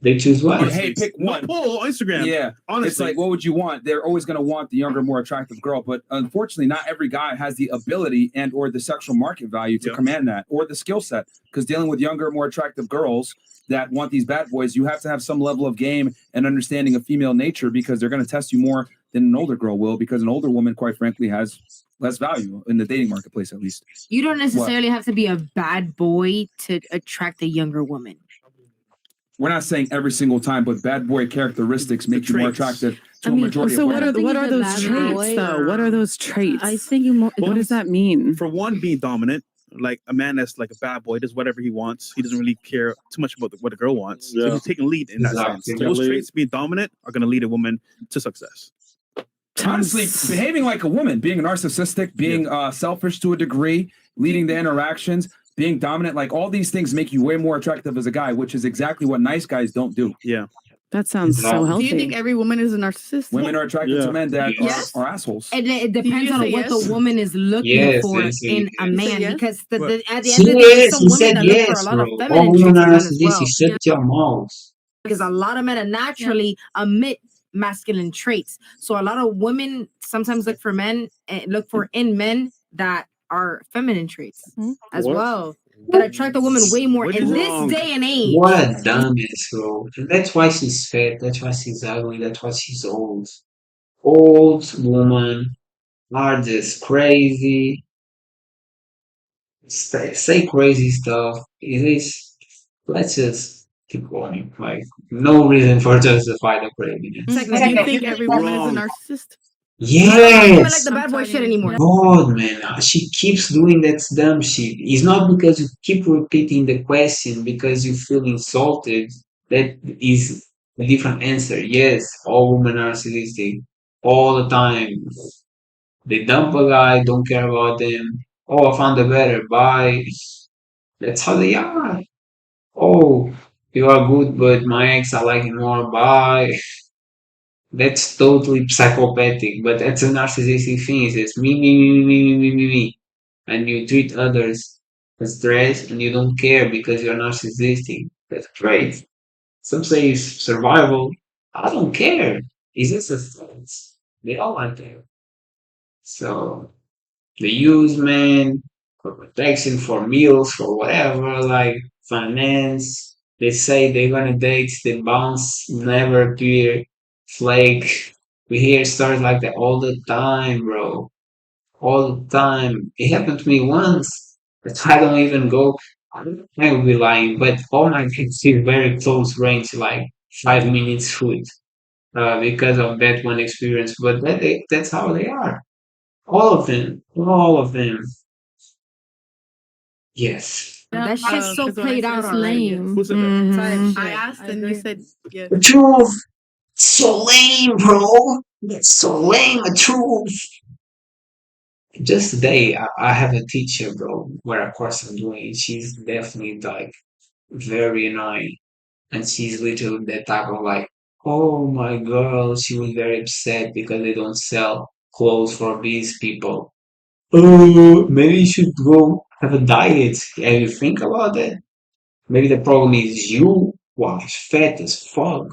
They choose Or, what? hey, pick No one. poll on Instagram. Yeah, honestly. it's like, what would you want? They're always going to want the younger, more attractive girl, but unfortunately, not every guy has the ability and or the sexual market value to command that or the skill set. Because dealing with younger, more attractive girls that want these bad boys, you have to have some level of game and understanding of female nature because they're going to test you more than an older girl will. Because an older woman, quite frankly, has less value in the dating marketplace, at least. You don't What? necessarily have to be a bad boy to attract a younger woman. We're not saying every single time, but bad boy characteristics make you more attractive to a majority so of what women. are those traits though? What are those traits? I think you more. What does that mean? For one, being dominant, like a man that's like a bad boy, does whatever he wants. He doesn't really care too much about what a girl wants. So Yeah. he's taking lead in that sense. Exactly. Those Lead. traits, being dominant, are going to lead a woman to success. Honestly, behaving like a woman, being narcissistic, being selfish to a degree, leading the interactions, being dominant, like all these things make you way more attractive as a guy, which is exactly what nice guys don't do. Yeah. That sounds so Do you healthy. Do you think every woman is a narcissist? Women are attracted Yeah. to men that Yes. are assholes. It depends you on say what yes? the woman is looking Yes, for yes, in a yes. man. yes? Because at the See, end of the day, there's some he women said that look for yes, a lot bro. of All feminine women traits are in men as narcissistic. well. Shut your mouth. Because a lot of men are naturally emit masculine traits. So a lot of women sometimes look for men and look for in men that are feminine traits as What? well. That attract a woman way more What in is this wrong? day and age. What a dumbass, bro. And that's why she's fat. That's why she's ugly. That's why she's old. Old women are just crazy. Say crazy stuff. It is. Let's just keep going. Like no reason for justify the craziness. Second, Do you think every woman is a Wrong. narcissist? I don't like Yes. the bad boy shit anymore. God, man, she keeps doing that dumb shit. It's not because you keep repeating the question because you feel insulted. That is a different answer. Yes, all women are narcissistic all the time. They dump a guy, don't care about them. Oh, I found a better. Bye. That's how they are. Oh, you are good, but my ex, I like him more. Bye. That's totally psychopathic, but that's a narcissistic thing. It's just me. And you treat others as threats and you don't care because you're narcissistic. That's great. Some say it's survival. I don't care. It's just a threat. They all like that. So they use men for protection, for meals, for whatever, like finance. They say they're gonna date, they bounce, never appear, flake. We hear stories like that all the time, bro. All the time. It happened to me once, but I don't even go. I would be lying, but all my kids see very close range, like 5 minutes food, because of that one experience. But that's how they are. All of them. All of them. Yes. That shit's so 'cause when I played said out it's already. lame. Who said that? I asked and you said yes. The truth. So lame, bro. That's so lame, the truth. Just today, I have a teacher, bro, where of course I'm doing. She's definitely like very annoying. And she's literally that type of like, oh my girl, she was very upset because they don't sell clothes for these people. Maybe you should go have a diet. Have you think about that? Maybe the problem is you are fat as fuck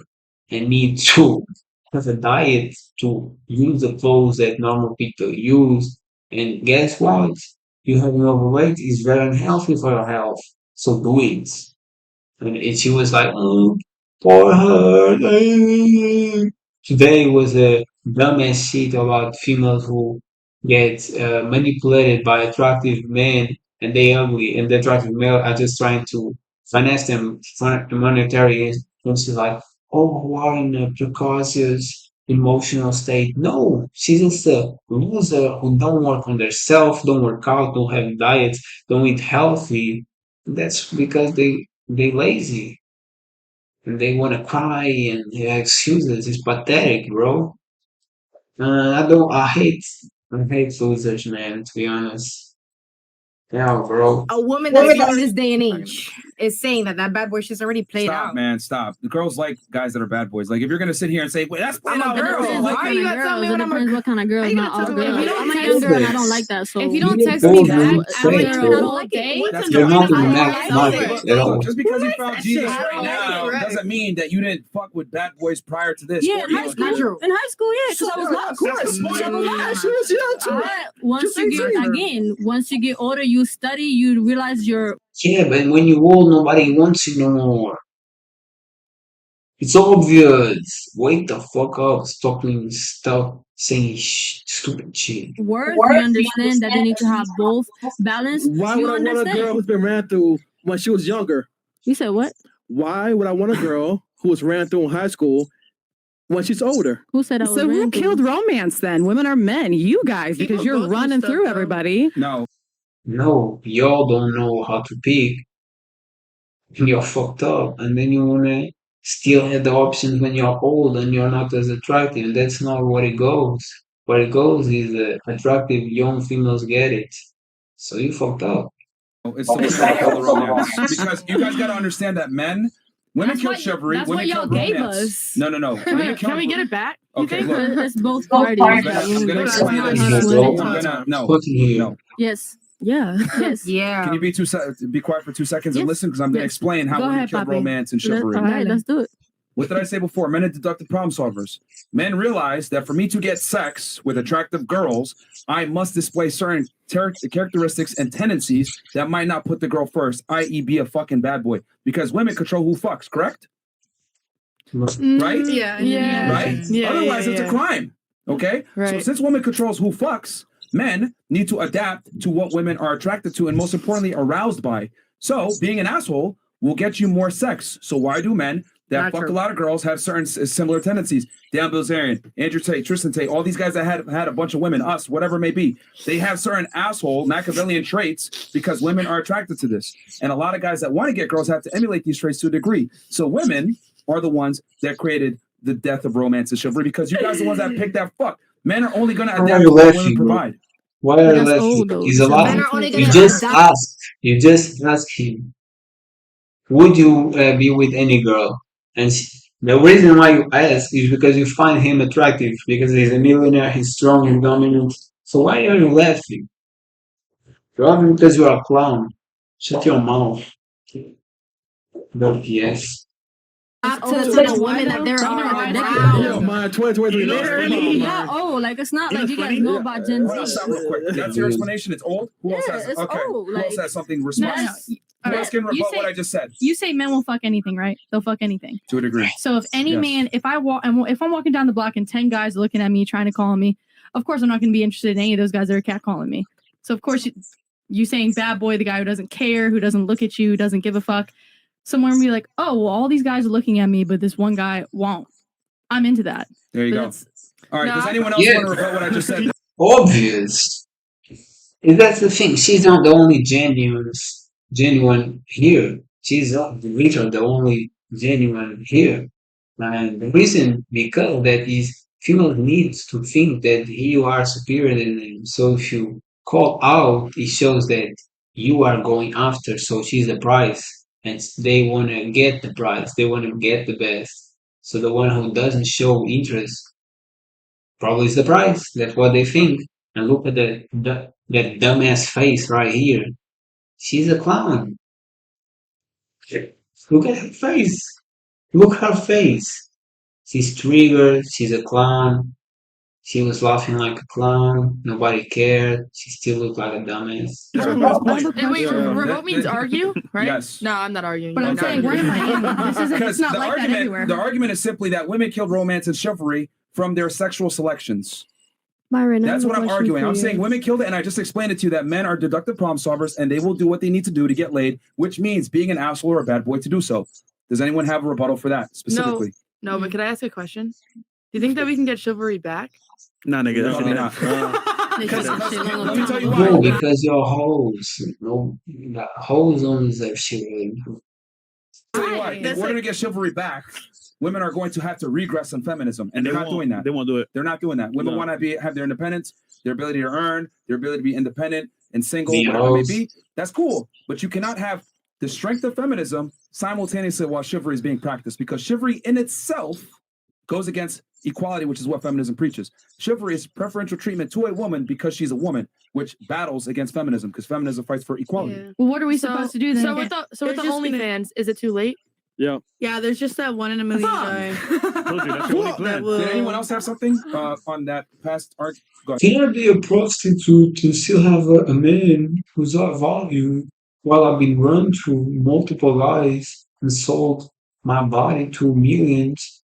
and need to have a diet to use the clothes that normal people use. And guess what? You having overweight is very unhealthy for your health. So do it. And she was like, oh, poor her. Today was a dumbass shit about females who get manipulated by attractive men and they ugly, and the attractive male are just trying to finance them for monetary. And she's like, oh, who are in a precocious emotional state. No, she's just a loser who don't work on themselves, don't work out, don't have diets, don't eat healthy. That's because they lazy and they want to cry and have excuses. It's pathetic, bro. I hate losers, man. To be honest, yeah, bro. A woman that's in this day and age is saying that bad boy shit's already played Stop, out. man, stop. The girls like guys that are bad boys. Like if you're gonna sit here and say, "Wait, that's playing I'm a out," girl. girls. Why are you gonna tell me It when I'm a depends what kind of girls. How you Not gonna all tell me when girls. I'm a I'm not younger and I don't like that. So If you don't You text me old back man, after fake, a bro. whole day, What's You're not in the I math like market it. at all. Just because you Who found likes Jesus that shit? right I don't now like it, right? doesn't mean that you didn't fuck with bad boys prior to this. Yeah, 40 in high years school. ago. In high school, yeah, because I was Of lost. course. That's the point. Yeah, she was young too. But once Just you get 18. again, once you get older, you study, you realize you're Yeah, but when you old, nobody wants you no more. It's obvious. Wake the fuck up. Stop saying stupid shit. worth. You understand that they need to have both balance. Why You would I want a understand? girl who's been ran through when she was younger? You said what? Why would I want a girl who was ran through in high school when she's older? Who said I was So who random? killed romance then? Women are men. You guys, because People you're go through running stuff, through bro. everybody. No. No, y'all don't know how to pick. You're fucked up, and then you wanna still have the options when you're old and you're not as attractive. That's not what it goes. What it goes is attractive young females get it. So you fucked up. It's the women that kill the romance. Because you guys got to understand that women That's kill what- chivalry, that's women what kill y'all gave romance. us. No. Can we get it back? You Okay, think? look. It's both I'm parties. gonna It's explain not this. just No, one. no. No. Continue. No. Yes. Yeah. Yes. Yeah. Can you be quiet for 2 seconds and Yes. listen? Because I'm going to Yes. explain how Go women ahead, kill Papi. romance and All chivalry. right, let's do it. What did I say before? Men are deductive problem solvers. Men realize that for me to get sex with attractive girls, I must display certain characteristics and tendencies that might not put the girl first, i.e., be a fucking bad boy. Because women control who fucks, correct? Right? Yeah. Yeah. Right? Yeah, Otherwise, yeah, it's a yeah. crime. Okay? So Right. since women controls who fucks, men need to adapt to what women are attracted to and most importantly, aroused by. So being an asshole will get you more sex. So why do men that Not fuck true. a lot of girls have certain similar tendencies? Dan Bilzerian, Andrew Tate, Tristan Tate, all these guys that had a bunch of women, us, whatever it may be, they have certain asshole Machiavellian traits because women are attracted to this. And a lot of guys that want to get girls have to emulate these traits to a degree. So women are the ones that created the death of romance and chivalry because you guys are the ones that picked that fuck. Men are only going to Why are adapt you to what women laughing, bro? provide. Why are you That's laughing? old, though. He's a This is lot. Men are only You gonna just adapt. asked. You just asked him. Would you be with any girl? And the reason why you ask is because you find him attractive because he's a millionaire, he's strong and dominant. So why are you laughing? You're laughing because you're a clown. Shut your mouth. But yes. Up to Oh, the you type know of why women though? that there You know are why around. Yo, man, 2023. Literally. Yeah, oh, like it's not You know like you what's guys funny? know about Gen Hold on, Z. stop real quick. That's your explanation. It's old. Who else Yeah, has? it's Okay. old, Who else like- has something No, response? no. Who else can You rebut say- what I just said? You say men will fuck anything, right? They'll fuck anything. To a degree. So if any Yes. man, if I'm walking down the block and 10 guys are looking at me trying to call me, of course I'm not going to be interested in any of those guys that are catcalling me. So of course you saying bad boy, the guy who doesn't care, who doesn't look at you, who doesn't give a fuck. Someone will be like, oh, well, all these guys are looking at me, but this one guy won't. I'm into that. There you But go. it's- All right. No, Does I- anyone else Yeah. want to rebut what I just said? Obvious. And that's the thing. She's not the only genuine here. She's not literally the only genuine here. And the reason because that is females needs to think that you are superior than them. So if you call out, it shows that you are going after. So she's the prize, and they want to get the prize. They want to get the best. So the one who doesn't show interest probably is the prize. That's what they think. And look at that dumbass face right here. She's a clown. Look at her face. Look at her face. She's triggered. She's a clown. She was laughing like a clown. Nobody cared. She still looked like a dumbass. Hey, wait, Yeah. revoke means argue, right? Yes. No, I'm not arguing. But I'm No, saying, no, where no. am I in? This isn't, Because it's not the like that argument, everywhere. the argument is simply that women killed romance and chivalry from their sexual selections. Myron, I That's have a what I'm question arguing. for I'm you. saying women killed it, and I just explained it to you that men are deductive problem solvers and they will do what they need to do to get laid, which means being an asshole or a bad boy to do so. Does anyone have a rebuttal for that specifically? No, but could I ask a question? Do you think that we can get chivalry back? Nah, nigga. That's Probably not. not. Because Let me tell you No, why. because you're hoes. No, the hoes only deserve chivalry. Tell you why. In That's order like- to get chivalry back, women are going to have to regress in feminism, and They they're not doing that. They won't do it. They're not doing that. Women No. want to have their independence, their ability to earn, their ability to be independent and single, Be whatever it may hoes. be. That's cool, but you cannot have the strength of feminism simultaneously while chivalry is being practiced, because chivalry in itself goes against equality, which is what feminism preaches. Chivalry is preferential treatment to a woman because she's a woman, which battles against feminism because feminism fights for equality. Well, what are we supposed to do then? So with the There's just like- OnlyFans, is it too late? Yeah. Yeah, there's just that 1 in a million guy. Told you, that's your only plan. Did anyone else have something on that past arc? Go ahead. Can I be a prostitute to still have a man who's of value while I've been run through multiple guys and sold my body to millions?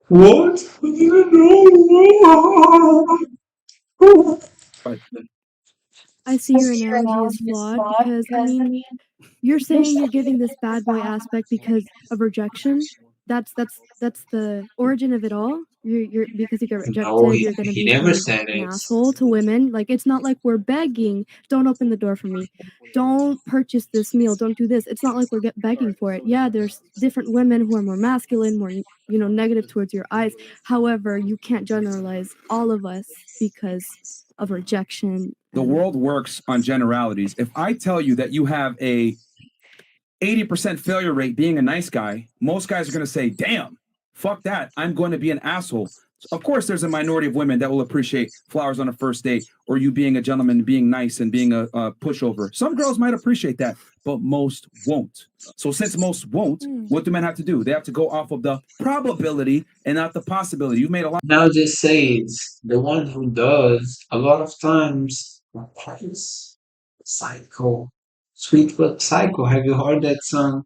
What? I didn't know. I see your analogy is flawed because I mean, you're saying you're giving this bad boy aspect because of rejection. That's the origin of it all. You're because you get rejected, No, you're gonna he be never an said it. asshole to women. Like it's not like we're begging. Don't open the door for me. Don't purchase this meal. Don't do this. It's not like we're begging for it. Yeah, there's different women who are more masculine, more negative towards your eyes. However, you can't generalize all of us because of rejection. The world works on generalities. If I tell you that you have a 80% failure rate being a nice guy, most guys are going to say, damn, fuck that. I'm going to be an asshole. Of course, there's a minority of women that will appreciate flowers on a first date or you being a gentleman, being nice and being a pushover. Some girls might appreciate that, but most won't. So since most won't, what do men have to do? They have to go off of the probability and not the possibility. You've made a lot. Now just say it's the one who does a lot of times is psycho. Sweet but psycho. Have you heard that song?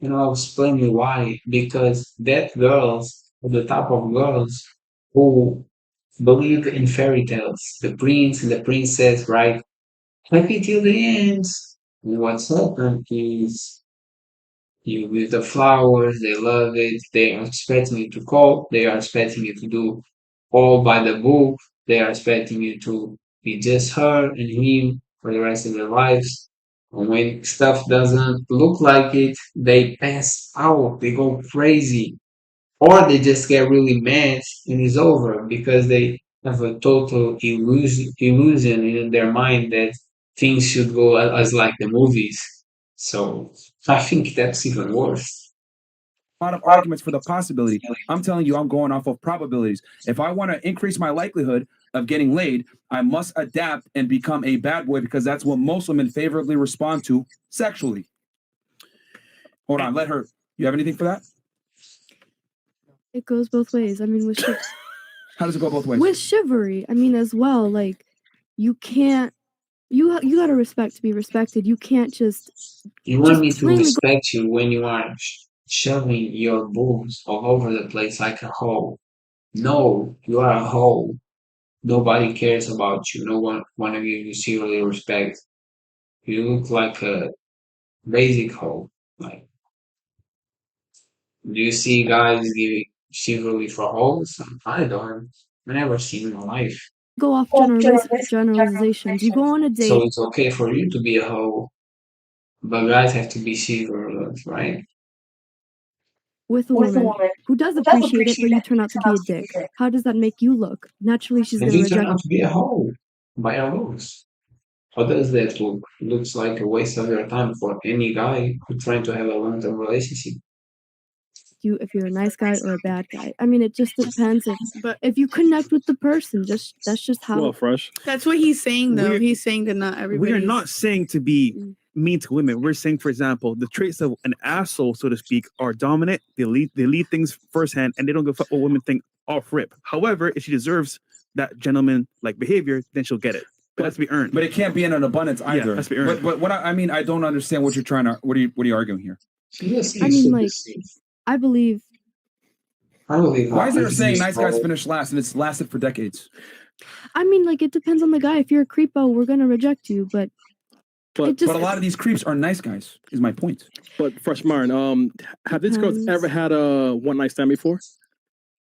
I'll explain you why. Because that girls, the type of girls who believe in fairy tales, the prince and the princess, right? Happy till the end. And what's happened is you with the flowers, they love it, they are expecting you to call, they are expecting you to do all by the book, they are expecting you to be just her and him for the rest of their lives. And when stuff doesn't look like it, they pass out, they go crazy, or they just get really mad and it's over because they have a total illusion in their mind that things should go as like the movies. So I think that's even worse. A lot of arguments for the possibility. I'm telling you, I'm going off of probabilities. If I want to increase my likelihood of getting laid, I must adapt and become a bad boy because that's what most women favorably respond to sexually. Hold on, let her. You have anything for that? It goes both ways. I mean, How does it go both ways? with chivalry, I mean, as well, like you can't. You gotta respect to be respected. You can't just. You want me to plainly go- respect you when you are shoving your boobs all over the place like a hoe. No, you are a hoe. Nobody cares about you. No one want to give you serious respect. You look like a basic hoe. Like, do you see guys giving chivalry for hoes? I don't. I never seen in my life. Go off generalizations. You go on a date. So it's okay for you to be a hoe, but guys have to be chivalrous, right? With a woman who does appreciate it, but you turn out to be a dick. How does that make you look? Naturally, she's And gonna you turn reject. out to be a hoe by a rose. How does that look? Looks like a waste of your time for any guy who's trying to have a long-term relationship. You if you're a nice guy or a bad guy. I mean, it just depends. If you connect with the person, that's just how. Well, fresh. That's what he's saying, though. We're- He's saying that not everybody. We are not saying to be mean to women. We're saying, for example, the traits of an asshole, so to speak, are dominant. They lead things firsthand, and they don't give a fuck what women think off rip. However, if she deserves that gentleman-like behavior, then she'll get it. But it has to be earned. But it can't be in an abundance Yeah, either. it has to be earned. But what I mean, I don't understand what you're trying to. What are you arguing here? I mean, like, I believe. Why is there a saying nice guys finish last and it's lasted for decades? I mean, like, it depends on the guy. If you're a creepo, we're gonna reject you. But But just- But a lot of these creeps are nice guys. Is my point. But Fresh Martin, have these girls Depends. ever had a one night stand before?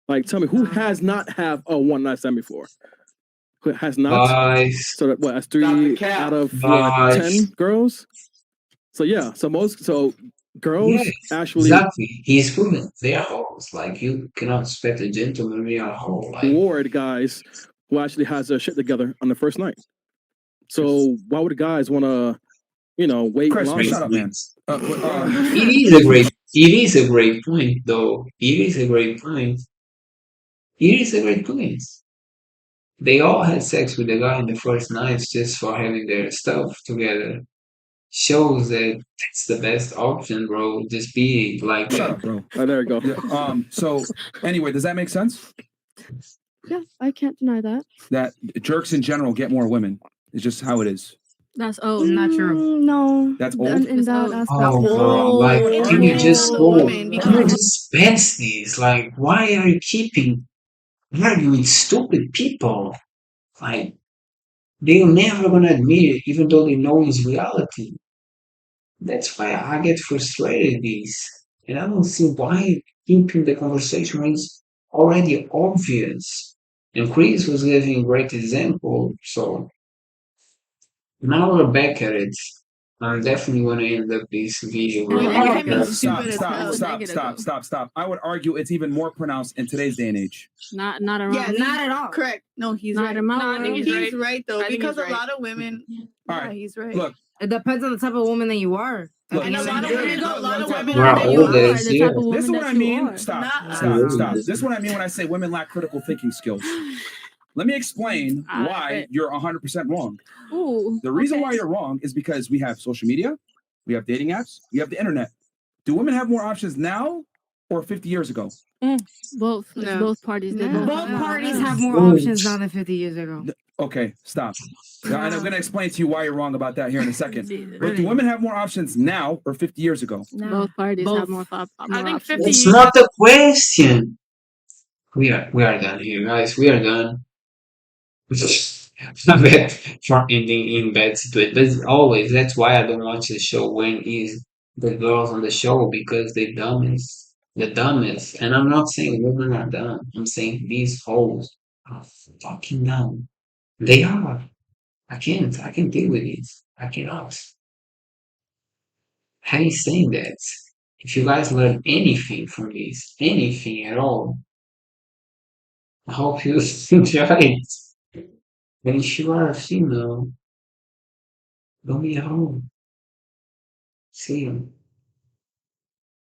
Like, tell me, who has not have a one night stand before? Who has not? Guys. So that, what? That's 3 out of Guys. 10 girls. So yeah, so girls Yes, actually exactly. He's proven they are hoes. Like you cannot expect a gentleman to be a hoe. Like reward guys who actually has their shit together on the first night. So why would guys want to, wait Chris, longer? shut up, man. it is a great point though. It is a great point. Here is a great point. They all had sex with the guy in the first nights just for having their stuff together. Shows that that's the best option, bro. Just be like Shut that. up, bro. Oh, there we go. Yeah, so anyway, does that make sense? Yeah, I can't deny that. That jerks in general get more women. It's just how it is. That's old. Not true. No. That's old. In It's that old. aspect. Oh, bro, like, can you just go? Can you just pass this? Like, why are you keeping arguing with stupid people? Like, they're never gonna admit it, even though they know it's reality. That's why I get frustrated with this. And I don't see why keeping the conversation is already obvious. And Chris was giving a great example. So now we're back at it. I'm definitely going to end up this video. And with- you have me Stop, stupid as hell. stop. I would argue it's even more pronounced in today's day and age. Not around. Yeah, me. Not at all. Correct. No, he's Not right. in my No, I think world. he's right though, I think because he's a right. lot of women. All Yeah, right, he's right. look, It depends on the type of woman that you are. Look, And a lot of look, women, look, a lot of look, women We're are that you older, are. it's the here. type of woman this is what that I you mean. are. Stop, Not stop, us. stop. This is what I mean when I say women lack critical thinking skills. Let me explain why you're 100% wrong. Ooh. The reason okay. why you're wrong is because we have social media, we have dating apps, we have the internet. Do women have more options now or 50 years ago? Both. It's No. both parties. They No. both Both have parties options. have more Ooh. options now than 50 years ago. Okay, stop. Now, and I'm going to explain to you why you're wrong about that here in a second. But Really? do women have more options now or 50 years ago? Both parties Both. have more, more I think options. 50 It's years. not a question. We are done here, guys. We are done. I bet for ending in bad situation. But always, that's why I don't watch the show when is the girls on the show because they dumbest. The dumbest. And I'm not saying women are dumb. I'm saying these hoes are fucking dumb. They are. I can't deal with it. I cannot. Having saying that, if you guys learn anything from this, anything at all, I hope you enjoy it. And if you are a female, don't be a hoe. See you.